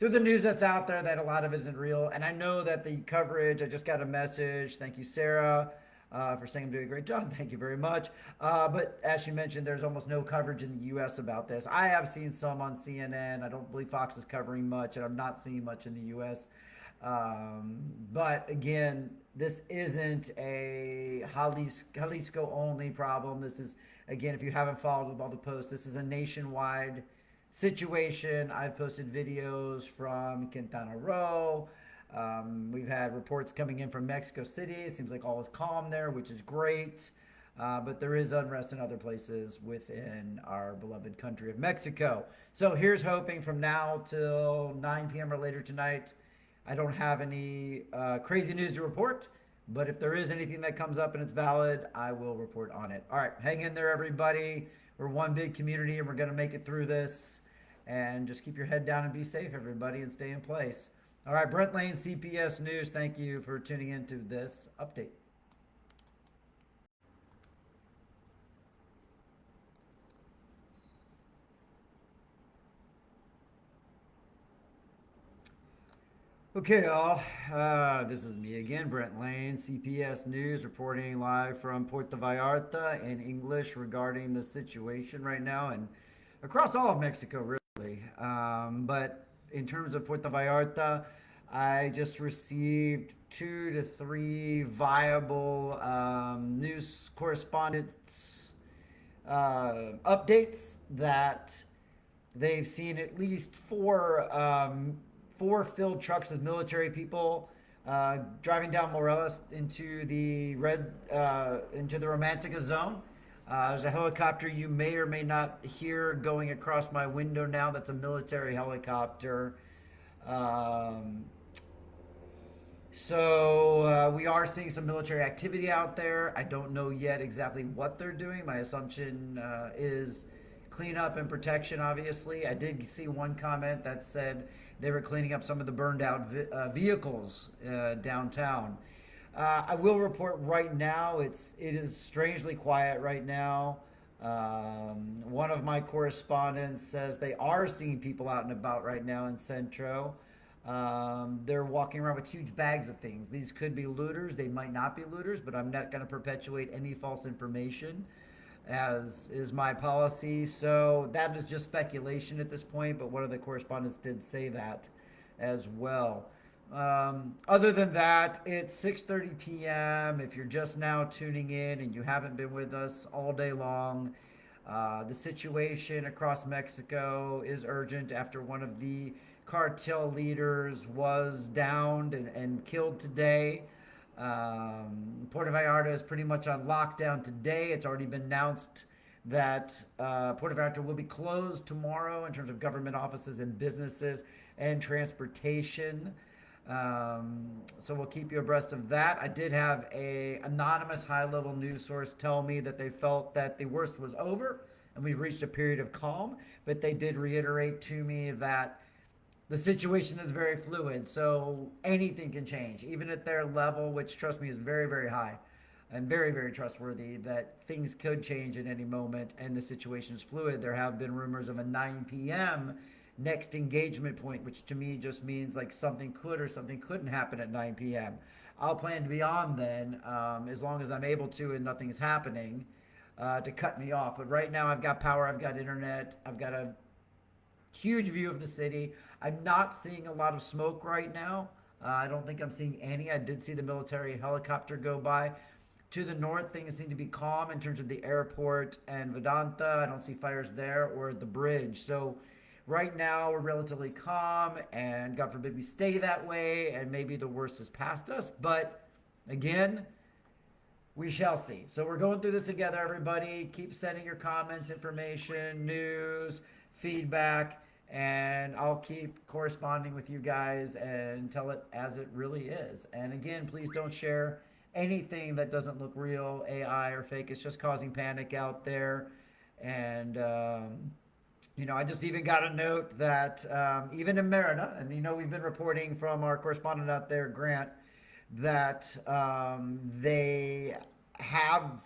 Speaker 1: news that's out there that a lot of isn't real. And I know that the coverage, I just got a message. Thank you, Sarah, for saying I'm doing a great job. Thank you very much. But as she mentioned, there's almost no coverage in the U.S. about this. I have seen some on CNN. I don't believe Fox is covering much, and I'm not seeing much in the U.S. But again, this isn't a Jalisco only problem. This is, again, if you haven't followed all the posts, this is a nationwide situation. I've posted videos from Quintana Roo. We've had reports coming in from Mexico City. It seems like all is calm there, which is great. But there is unrest in other places within our beloved country of Mexico. So here's hoping from now till 9 p.m. or later tonight. I don't have any crazy news to report, but if there is anything that comes up and it's valid, I will report on it. All right, hang in there, everybody. We're one big community, and we're going to make it through this. And just keep your head down and be safe, everybody, and stay in place. All right, Brent Lane, CPS News, thank you for tuning into this update. Okay, all. This is me again, Brent Lane, CPS News, reporting live from Puerto Vallarta in English regarding the situation right now and across all of Mexico, really. But in terms of Puerto Vallarta, I just received 2 to 3 viable news correspondence updates that they've seen at least four filled trucks with military people driving down Morelos into the Romantica zone. There's a helicopter you may or may not hear going across my window now. That's a military helicopter. So we are seeing some military activity out there. I don't know yet exactly what they're doing. My assumption is cleanup and protection, obviously. I did see one comment that said they were cleaning up some of the burned out vehicles downtown. I will report right now, it is strangely quiet right now. One of my correspondents says they are seeing people out and about right now in Centro. They're walking around with huge bags of things. These could be looters. They might not be looters, but I'm not going to perpetuate any false information, as is my policy. So that is just speculation at this point, but one of the correspondents did say that as well. Other than that, it's 6:30 p.m. If you're just now tuning in and you haven't been with us all day long, the situation across Mexico is urgent after one of the cartel leaders was downed and killed today. Puerto Vallarta is pretty much on lockdown today. It's already been announced that Puerto Vallarta will be closed tomorrow in terms of government offices and businesses and transportation. So we'll keep you abreast of that. I did have a anonymous high-level news source tell me that they felt that the worst was over and we've reached a period of calm, but they did reiterate to me that the situation is very fluid, so anything can change, even at their level, which trust me is very, very high and very, very trustworthy. That things could change at any moment, and the situation is fluid. There have been rumors of a 9 p.m. next engagement point, which to me just means like something could or something couldn't happen at 9 p.m. I'll plan to be on then, as long as I'm able to and nothing's happening to cut me off. But right now, I've got power, I've got internet, I've got a huge view of the city. I'm not seeing a lot of smoke right now. I don't think I'm seeing any. I did see the military helicopter go by. To the north, things seem to be calm in terms of the airport and Vedanta. I don't see fires there or the bridge. So right now, we're relatively calm, and God forbid we stay that way, and maybe the worst is past us. But again, we shall see. So we're going through this together, everybody. Keep sending your comments, information, news, feedback, and I'll keep corresponding with you guys and tell it as it really is. And again, please don't share anything that doesn't look real, AI or fake. It's just causing panic out there. And I just even got a note that even in Merida, and we've been reporting from our correspondent out there, Grant, that they have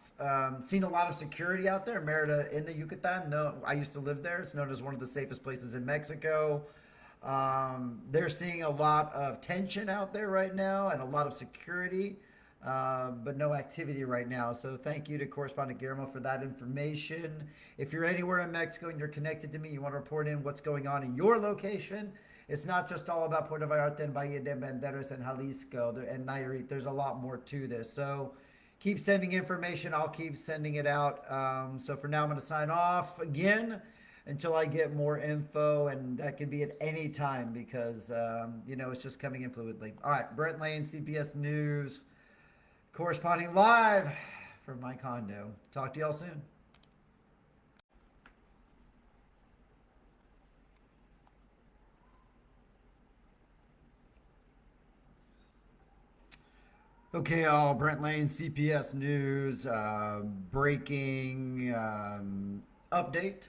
Speaker 1: seen a lot of security out there. Merida in the Yucatan. No, I used to live there. It's known as one of the safest places in Mexico. They're seeing a lot of tension out there right now and a lot of security, but no activity right now. So thank you to correspondent Guillermo for that information. If you're anywhere in Mexico and you're connected to me, you want to report in what's going on in your location. It's not just all about Puerto Vallarta and Valle de Banderas and Jalisco and Nayarit. There's a lot more to this. So keep sending information. I'll keep sending it out. So for now, I'm going to sign off again until I get more info, and that could be at any time because, it's just coming in fluidly. All right, Brent Lane, CPS News, corresponding live from my condo. Talk to y'all soon. Okay, all Brent Lane, CPS News, breaking update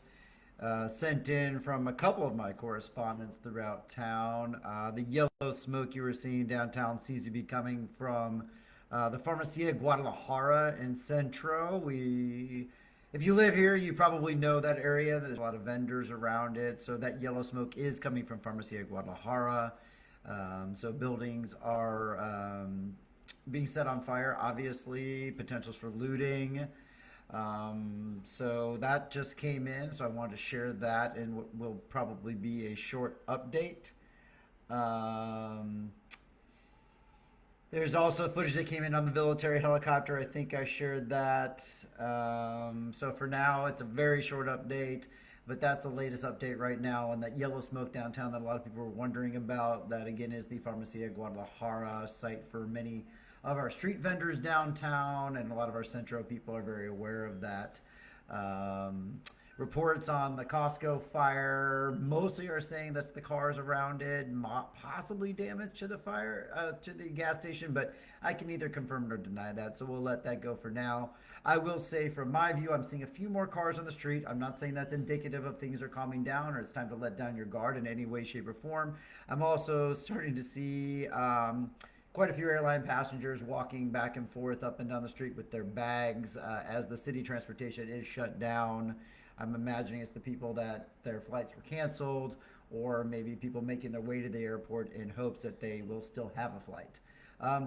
Speaker 1: sent in from a couple of my correspondents throughout town. The yellow smoke you were seeing downtown seems to be coming from the Farmacia Guadalajara in Centro. If you live here, you probably know that area. There's a lot of vendors around it. So that yellow smoke is coming from Farmacia Guadalajara. So buildings are being set on fire, obviously, potentials for looting. So that just came in, so I wanted to share that and what will probably be a short update. There's also footage that came in on the military helicopter. I think I shared that. So for now, it's a very short update, but that's the latest update right now. And that yellow smoke downtown that a lot of people were wondering about, that again is the Farmacia Guadalajara site for many of our street vendors downtown, and a lot of our Centro people are very aware of that. Reports on the Costco fire mostly are saying that's the cars around it, possibly damage to the fire, to the gas station, but I can neither confirm nor deny that, so we'll let that go for now. I will say from my view, I'm seeing a few more cars on the street. I'm not saying that's indicative of things are calming down or it's time to let down your guard in any way, shape, or form. I'm also starting to see quite a few airline passengers walking back and forth up and down the street with their bags as the city transportation is shut down. I'm imagining it's the people that their flights were canceled, or maybe people making their way to the airport in hopes that they will still have a flight.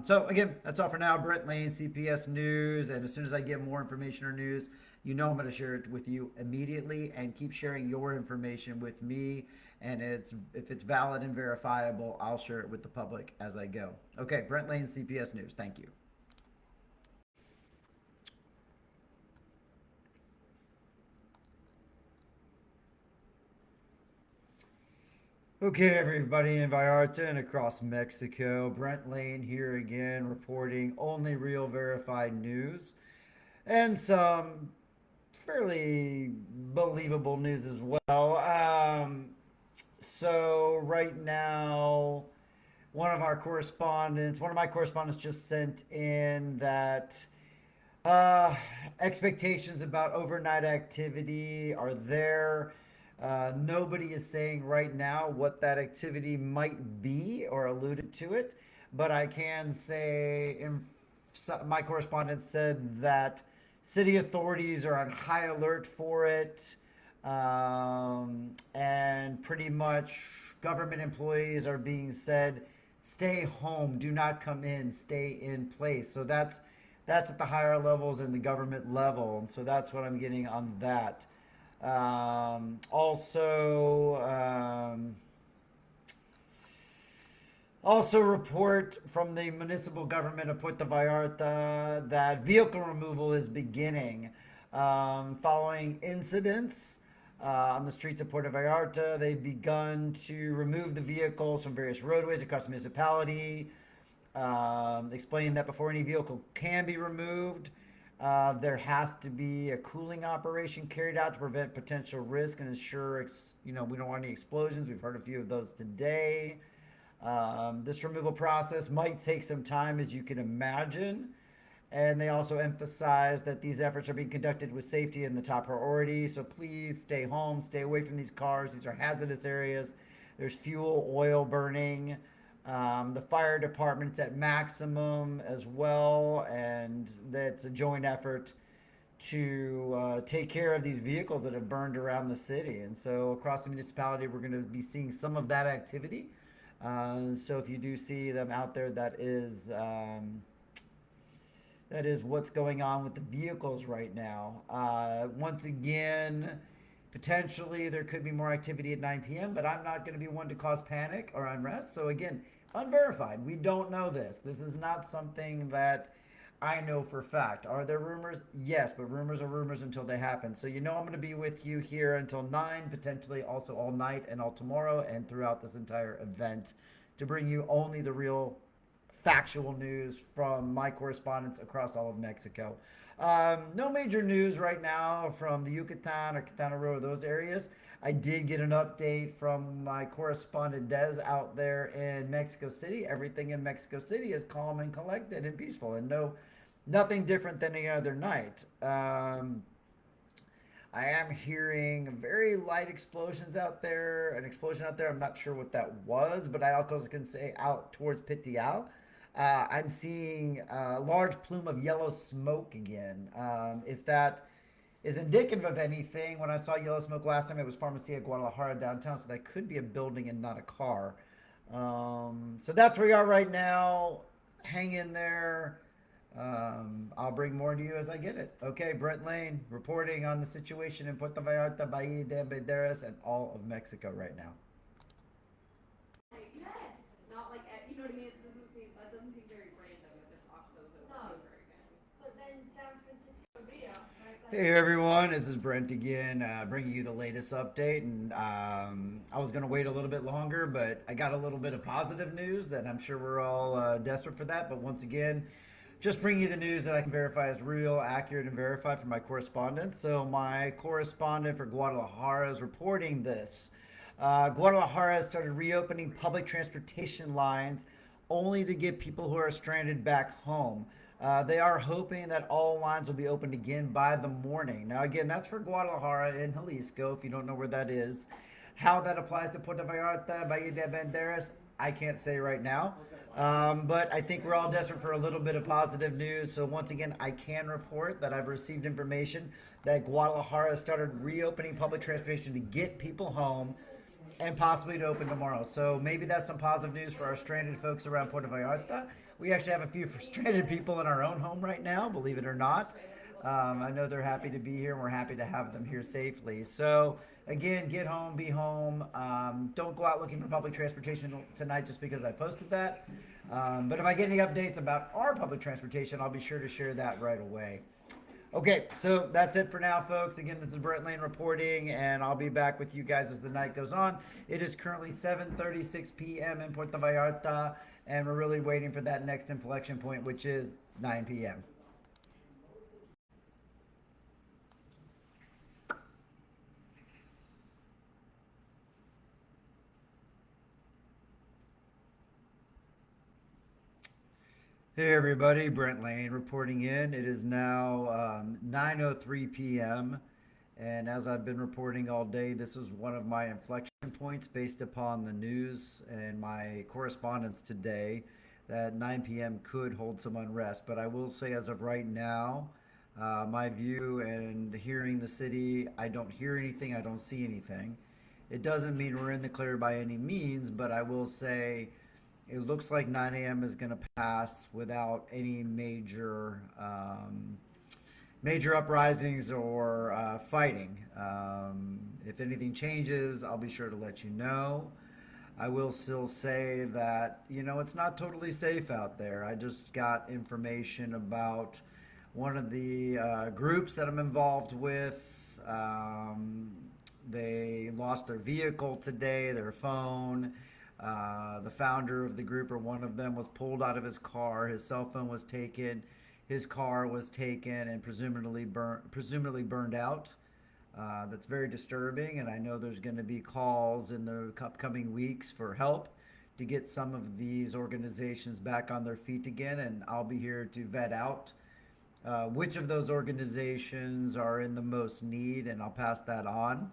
Speaker 1: So again, that's all for now. Brent Lane, CPS News, and as soon as I get more information or news, I'm going to share it with you immediately, and keep sharing your information with me. And if it's valid and verifiable, I'll share it with the public as I go. Okay, Brent Lane, CPS News. Thank you. Okay, everybody in Vallarta and across Mexico, Brent Lane here again, reporting only real verified news and some fairly believable news as well. So right now, one of my correspondents just sent in that expectations about overnight activity are there. Nobody is saying right now what that activity might be or alluded to it, but I can say my correspondent said that city authorities are on high alert for it, and pretty much government employees are being said stay home, do not come in, stay in place. So that's at the higher levels and the government level, and so that's what I'm getting on that. Also report from the municipal government of Puerto Vallarta that vehicle removal is beginning following incidents on the streets of Puerto Vallarta. They've begun to remove the vehicles from various roadways across the municipality, explaining that before any vehicle can be removed, there has to be a cooling operation carried out to prevent potential risk and ensure, we don't want any explosions. We've heard a few of those today. This removal process might take some time, as you can imagine. And they also emphasize that these efforts are being conducted with safety in the top priority. So please stay home, stay away from these cars. These are hazardous areas. There's fuel, oil burning. The fire department's at maximum as well. And that's a joint effort to take care of these vehicles that have burned around the city. And so across the municipality, we're going to be seeing some of that activity. So if you do see them out there, that is what's going on with the vehicles right now. Once again, potentially there could be more activity at 9 p.m., but I'm not going to be one to cause panic or unrest. So again, unverified. We don't know this. This is not something that I know for a fact. Are there rumors? Yes, but rumors are rumors until they happen. So I'm going to be with you here until 9, potentially also all night and all tomorrow and throughout this entire event to bring you only the real factual news from my correspondents across all of Mexico. No major news right now from the Yucatan or Quintana Roo or those areas. I did get an update from my correspondent Des out there in Mexico City. Everything in Mexico City is calm and collected and peaceful, and nothing different than any other night. I am hearing very light explosions out there. An explosion out there. I'm not sure what that was, but I also can say out towards Pitial. I'm seeing a large plume of yellow smoke again. If that is indicative of anything, when I saw yellow smoke last time, it was Pharmacia Guadalajara downtown, so that could be a building and not a car. So that's where we are right now. Hang in there. I'll bring more to you as I get it. Okay, Brent Lane reporting on the situation in Puerto Vallarta, Bahia de Banderas, and all of Mexico right now.
Speaker 2: Not like, you know what I mean? That doesn't seem very random if it's Oxo's over again. But then San Francisco Rio, right?
Speaker 1: Hey everyone, this is Brent again, bringing you the latest update. And I was going to wait a little bit longer, but I got a little bit of positive news that I'm sure we're all desperate for that. But once again, just bringing you the news that I can verify as real, accurate, and verified from my correspondent. So my correspondent for Guadalajara is reporting this. Guadalajara has started reopening public transportation lines only to get people who are stranded back home. They are hoping that all lines will be opened again by the morning. Now, again, that's for Guadalajara in Jalisco, if you don't know where that is. How that applies to Puerto Vallarta, Bahia de Banderas, I can't say right now. But I think we're all desperate for a little bit of positive news. So once again, I can report that I've received information that Guadalajara started reopening public transportation to get people home and possibly to open tomorrow. So maybe that's some positive news for our stranded folks around Puerto Vallarta. We actually have a few stranded people in our own home right now, believe it or not. I know they're happy to be here, and we're happy to have them here safely. So again, get home, be home. Don't go out looking for public transportation tonight just because I posted that. But if I get any updates about our public transportation, I'll be sure to share that right away. Okay, so that's it for now, folks. Again, this is Brent Lane reporting, and I'll be back with you guys as the night goes on. It is currently 7:36 p.m. in Puerto Vallarta, and we're really waiting for that next inflection point, which is 9 p.m. Hey everybody, Brent Lane reporting in. It is now 9:03 p.m. And as I've been reporting all day, this is one of my inflection points based upon the news and my correspondence today that 9 p.m. could hold some unrest. But I will say, as of right now, my view and hearing the city, I don't hear anything, I don't see anything. It doesn't mean we're in the clear by any means, but I will say it looks like 9 a.m. is going to pass without any major uprisings or fighting. If anything changes, I'll be sure to let you know. I will still say that, it's not totally safe out there. I just got information about one of the groups that I'm involved with. They lost their vehicle today, their phone. The founder of the group, or one of them, was pulled out of his car. His cell phone was taken. His car was taken and presumably burned out. That's very disturbing, and I know there's going to be calls in the upcoming weeks for help to get some of these organizations back on their feet again, and I'll be here to vet out which of those organizations are in the most need, and I'll pass that on.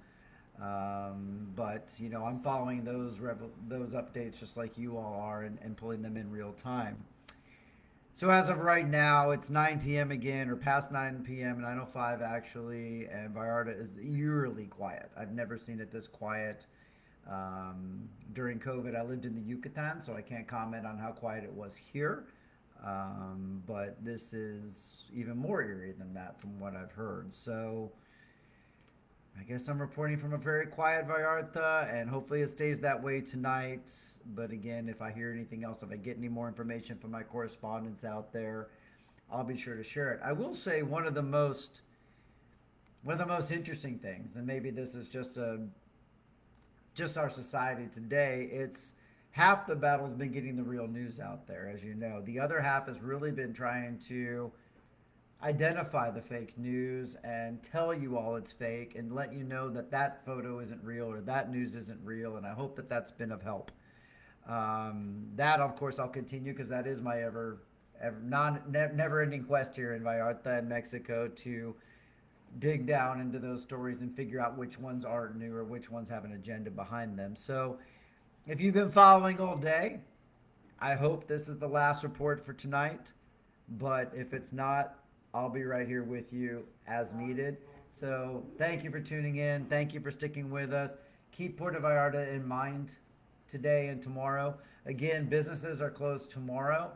Speaker 1: But I'm following those updates just like you all are, and pulling them in real time. So as of right now, it's 9 p.m. again, or past 9 p.m. 9:05 actually, and Vallarta is eerily quiet. I've never seen it this quiet. During COVID, I lived in the Yucatan, so I can't comment on how quiet it was here. But this is even more eerie than that from what I've heard. So I guess I'm reporting from a very quiet Vallarta, and hopefully it stays that way tonight. But again, if I hear anything else, if I get any more information from my correspondents out there, I'll be sure to share it. I will say one of the most interesting things, and maybe this is just our society today, it's half the battle's been getting the real news out there, as you know. The other half has really been trying to identify the fake news and tell you all it's fake and let you know that that photo isn't real or that news isn't real, and I hope that that's been of help. That, of course, I'll continue, because that is my never-ending quest here in Vallarta and Mexico, to dig down into those stories and figure out which ones aren't new or which ones have an agenda behind them. So if you've been following all day, I hope this is the last report for tonight. But if it's not, I'll be right here with you as needed. So thank you for tuning in. Thank you for sticking with us. Keep Puerto Vallarta in mind today and tomorrow. Again, businesses are closed tomorrow.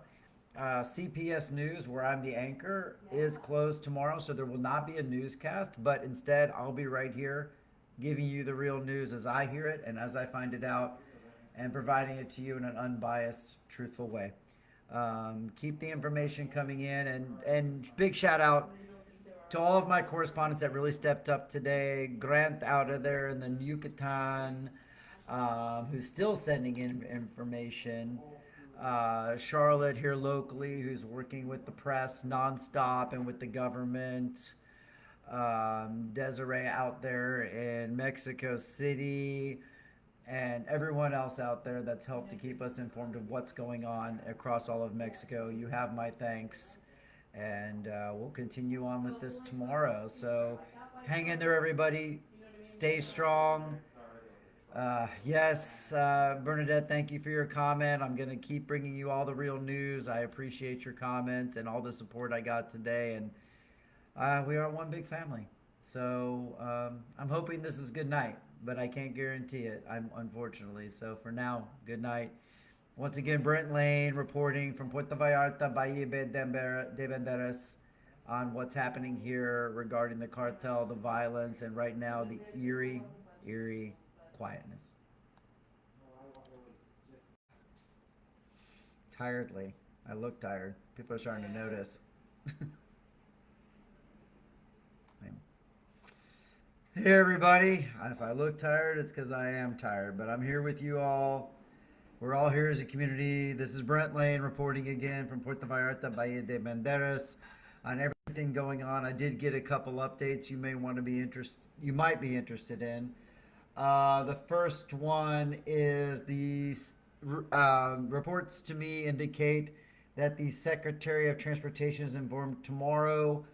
Speaker 1: CPS News, where I'm the anchor, is closed tomorrow, so there will not be a newscast, but instead I'll be right here giving you the real news as I hear it and as I find it out, and providing it to you in an unbiased, truthful way. Keep the information coming in, and big shout out to all of my correspondents that really stepped up today. Brent out of there in the Yucatan, who's still sending in information. Charlotte here locally, who's working with the press nonstop and with the government. Desiree out there in Mexico City, and everyone else out there that's helped to keep us informed of what's going on across all of Mexico. You have my thanks, and we'll continue on with this tomorrow. So hang in there, everybody. Stay strong. Yes, Bernadette, thank you for your comment. I'm going to keep bringing you all the real news. I appreciate your comments and all the support I got today, and we are one big family. So I'm hoping this is good night, but I can't guarantee it, unfortunately. So for now, good night. Once again, Brent Lane reporting from Puerto Vallarta, Valle de Banderas, on what's happening here regarding the cartel, the violence, and right now the eerie quietness. Tiredly. I look tired. People are starting to notice. Hey everybody. If I look tired, it's because I am tired, but I'm here with you all. We're all here as a community. This is Brent Lane reporting again from Puerto Vallarta, Valle de Banderas, on everything going on. I did get a couple updates you might be interested in. The first one is these reports to me indicate that the Secretary of Transportation is informed tomorrow,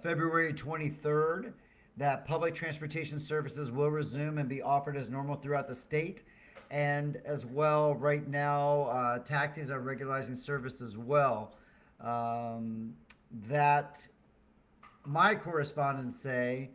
Speaker 1: February 23rd, that public transportation services will resume and be offered as normal throughout the state. And as well, right now, taxis are regularizing service as well. Um, that my correspondents say,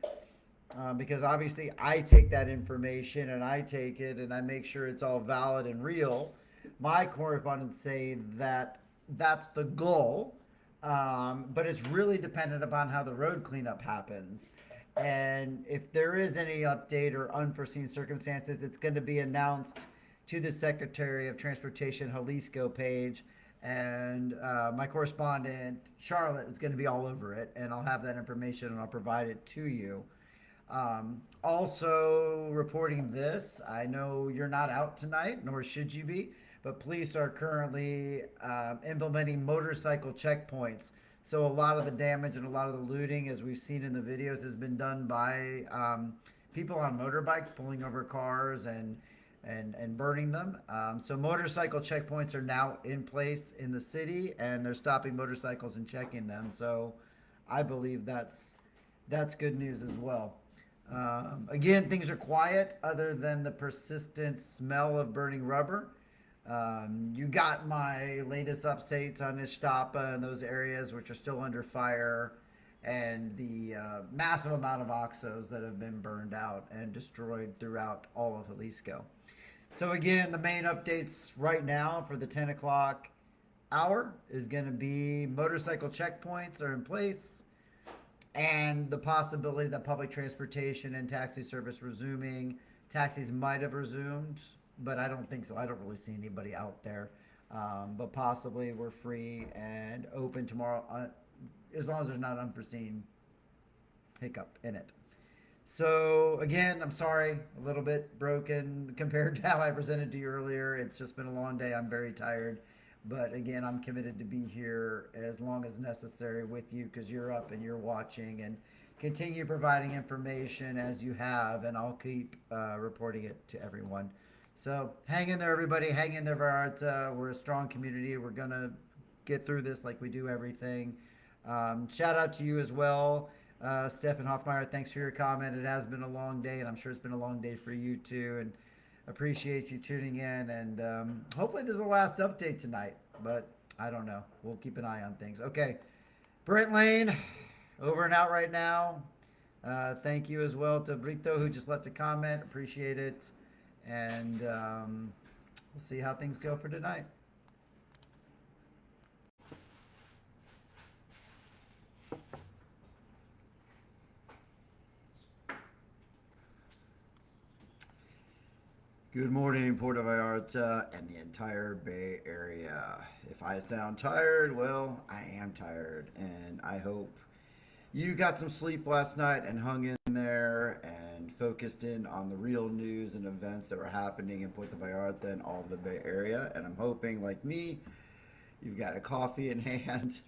Speaker 1: because obviously I take that information and I take it and I make sure it's all valid and real. My correspondents say that that's the goal, but it's really dependent upon how the road cleanup happens. And if there is any update or unforeseen circumstances, it's going to be announced to the Secretary of Transportation Jalisco page. And my correspondent, Charlotte, is going to be all over it. And I'll have that information and I'll provide it to you. Also, reporting this, I know you're not out tonight, nor should you be, but police are currently implementing motorcycle checkpoints. So a lot of the damage and a lot of the looting, as we've seen in the videos, has been done by people on motorbikes pulling over cars and burning them. So motorcycle checkpoints are now in place in the city, and they're stopping motorcycles and checking them. So I believe that's good news as well. Again, things are quiet other than the persistent smell of burning rubber. You got my latest updates on Ishtapa and those areas which are still under fire, and the massive amount of oxos that have been burned out and destroyed throughout all of Jalisco. So again, the main updates right now for the 10 o'clock hour is going to be motorcycle checkpoints are in place, and the possibility that public transportation and taxi service resuming. Taxis might have resumed, but I don't think so. I don't really see anybody out there. But possibly we're free and open tomorrow, as long as there's not unforeseen hiccup in it. So again, I'm sorry, a little bit broken compared to how I presented to you earlier. It's just been a long day. I'm very tired. But again, I'm committed to be here as long as necessary with you, because you're up and you're watching, and continue providing information as you have, and I'll keep reporting it to everyone. So hang in there, everybody. Hang in there, Vallarta. We're a strong community. We're going to get through this like we do everything. Shout out to you as well, Stefan Hoffmeyer. Thanks for your comment. It has been a long day, and I'm sure it's been a long day for you too. And appreciate you tuning in, and hopefully this is the last update tonight, but I don't know. We'll keep an eye on things. Okay, Brent Lane, over and out right now. Thank you as well to Brito, who just left a comment. Appreciate it, and we'll see how things go for tonight. Good morning, Puerto Vallarta and the entire Bay Area. If I sound tired, well, I am tired, and I hope you got some sleep last night and hung in there and focused in on the real news and events that were happening in Puerto Vallarta and all of the Bay Area. And I'm hoping, like me, you've got a coffee in hand.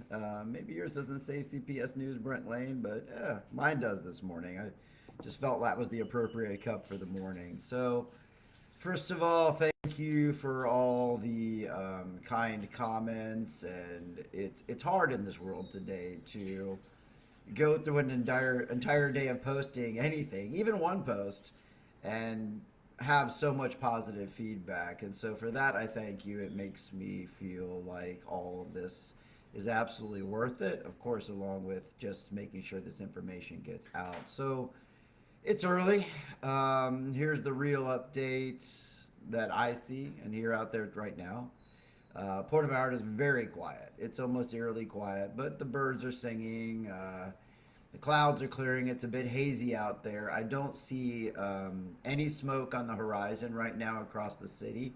Speaker 1: Maybe yours doesn't say CPS News Brent Lane, but mine does this morning. I just felt that was the appropriate cup for the morning. So, first of all, thank you for all the kind comments, and it's hard in this world today to go through an entire day of posting anything, even one post, and have so much positive feedback. And so for that, I thank you. It makes me feel like all of this is absolutely worth it, of course, along with just making sure this information gets out. So it's early. Here's the real update that I see and hear out there right now. Puerto Vallarta is very quiet. It's almost eerily quiet, but the birds are singing. The clouds are clearing. It's a bit hazy out there. I don't see any smoke on the horizon right now across the city.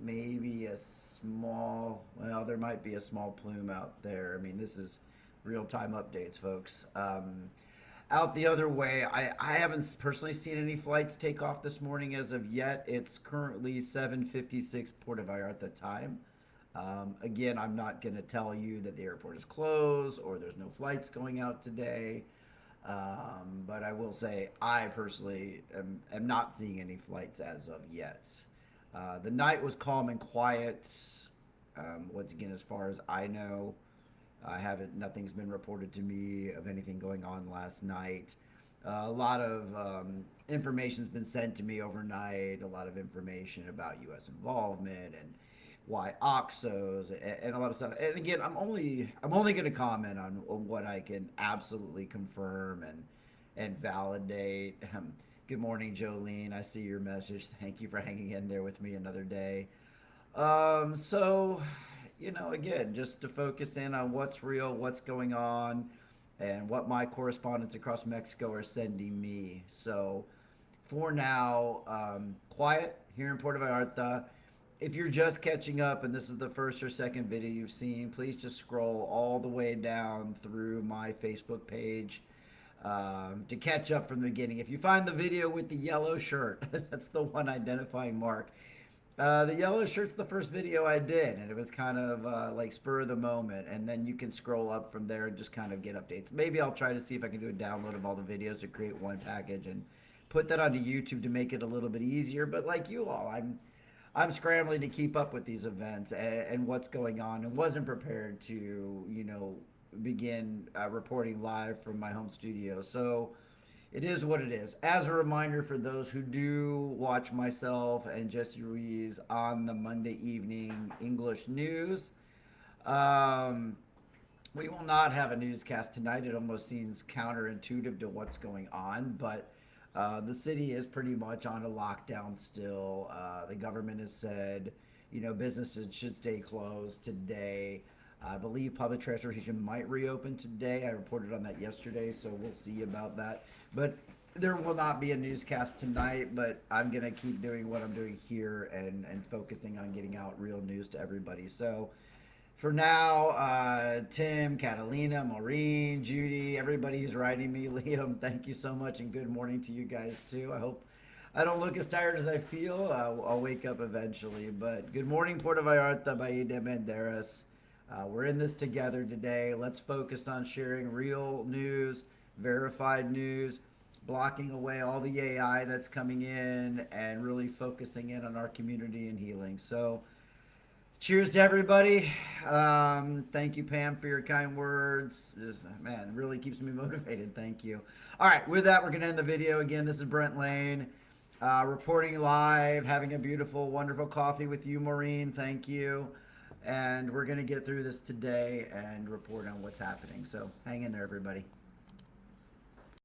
Speaker 1: Maybe a small, well, there might be a small plume out there. I mean, this is real-time updates, folks. Out the other way, I haven't personally seen any flights take off this morning as of yet. It's currently 7:56 Puerto Vallarta time. Again, I'm not going to tell you that the airport is closed or there's no flights going out today. But I will say I personally am not seeing any flights as of yet. The night was calm and quiet. Once again, as far as I know, Nothing's been reported to me of anything going on last night. A lot of information's been sent to me overnight. A lot of information about U.S. involvement and why OXOs and a lot of stuff. And again, I'm only going to comment on what I can absolutely confirm and validate. Good morning, Jolene. I see your message. Thank you for hanging in there with me another day. So, again, just to focus in on what's real, what's going on, and what my correspondents across Mexico are sending me. So, for now, quiet here in Puerto Vallarta. If you're just catching up and this is the first or second video you've seen, please just scroll all the way down through my Facebook page to catch up from the beginning. If you find the video with the yellow shirt, that's the one identifying Mark. The yellow shirt's the first video I did, and it was kind of like spur of the moment. And then you can scroll up from there and just kind of get updates. Maybe I'll try to see if I can do a download of all the videos to create one package and put that onto YouTube to make it a little bit easier. But like you all, I'm scrambling to keep up with these events and what's going on, and wasn't prepared to begin reporting live from my home studio. So it is what it is. As a reminder for those who do watch myself and Jesse Ruiz on the Monday evening English news, we will not have a newscast tonight. It almost seems counterintuitive to what's going on, but the city is pretty much on a lockdown still. The government has said, businesses should stay closed today. I believe public transportation might reopen today. I reported on that yesterday, so we'll see about that. But there will not be a newscast tonight, but I'm going to keep doing what I'm doing here and focusing on getting out real news to everybody. So for now, Tim, Catalina, Maureen, Judy, everybody who's writing me, Liam, thank you so much, and good morning to you guys too. I hope I don't look as tired as I feel. I'll wake up eventually. But good morning, Puerto Vallarta, Bahia de Banderas. We're in this together today. Let's focus on sharing real news, verified news, blocking away all the AI that's coming in, and really focusing in on our community and healing. So cheers to everybody. Thank you, Pam, for your kind words. Man, it really keeps me motivated. Thank you. All right, with that, we're going to end the video. Again, this is Brent Lane, reporting live, having a beautiful, wonderful coffee with you, Maureen. Thank you. And we're going to get through this today and report on what's happening. So hang in there, everybody.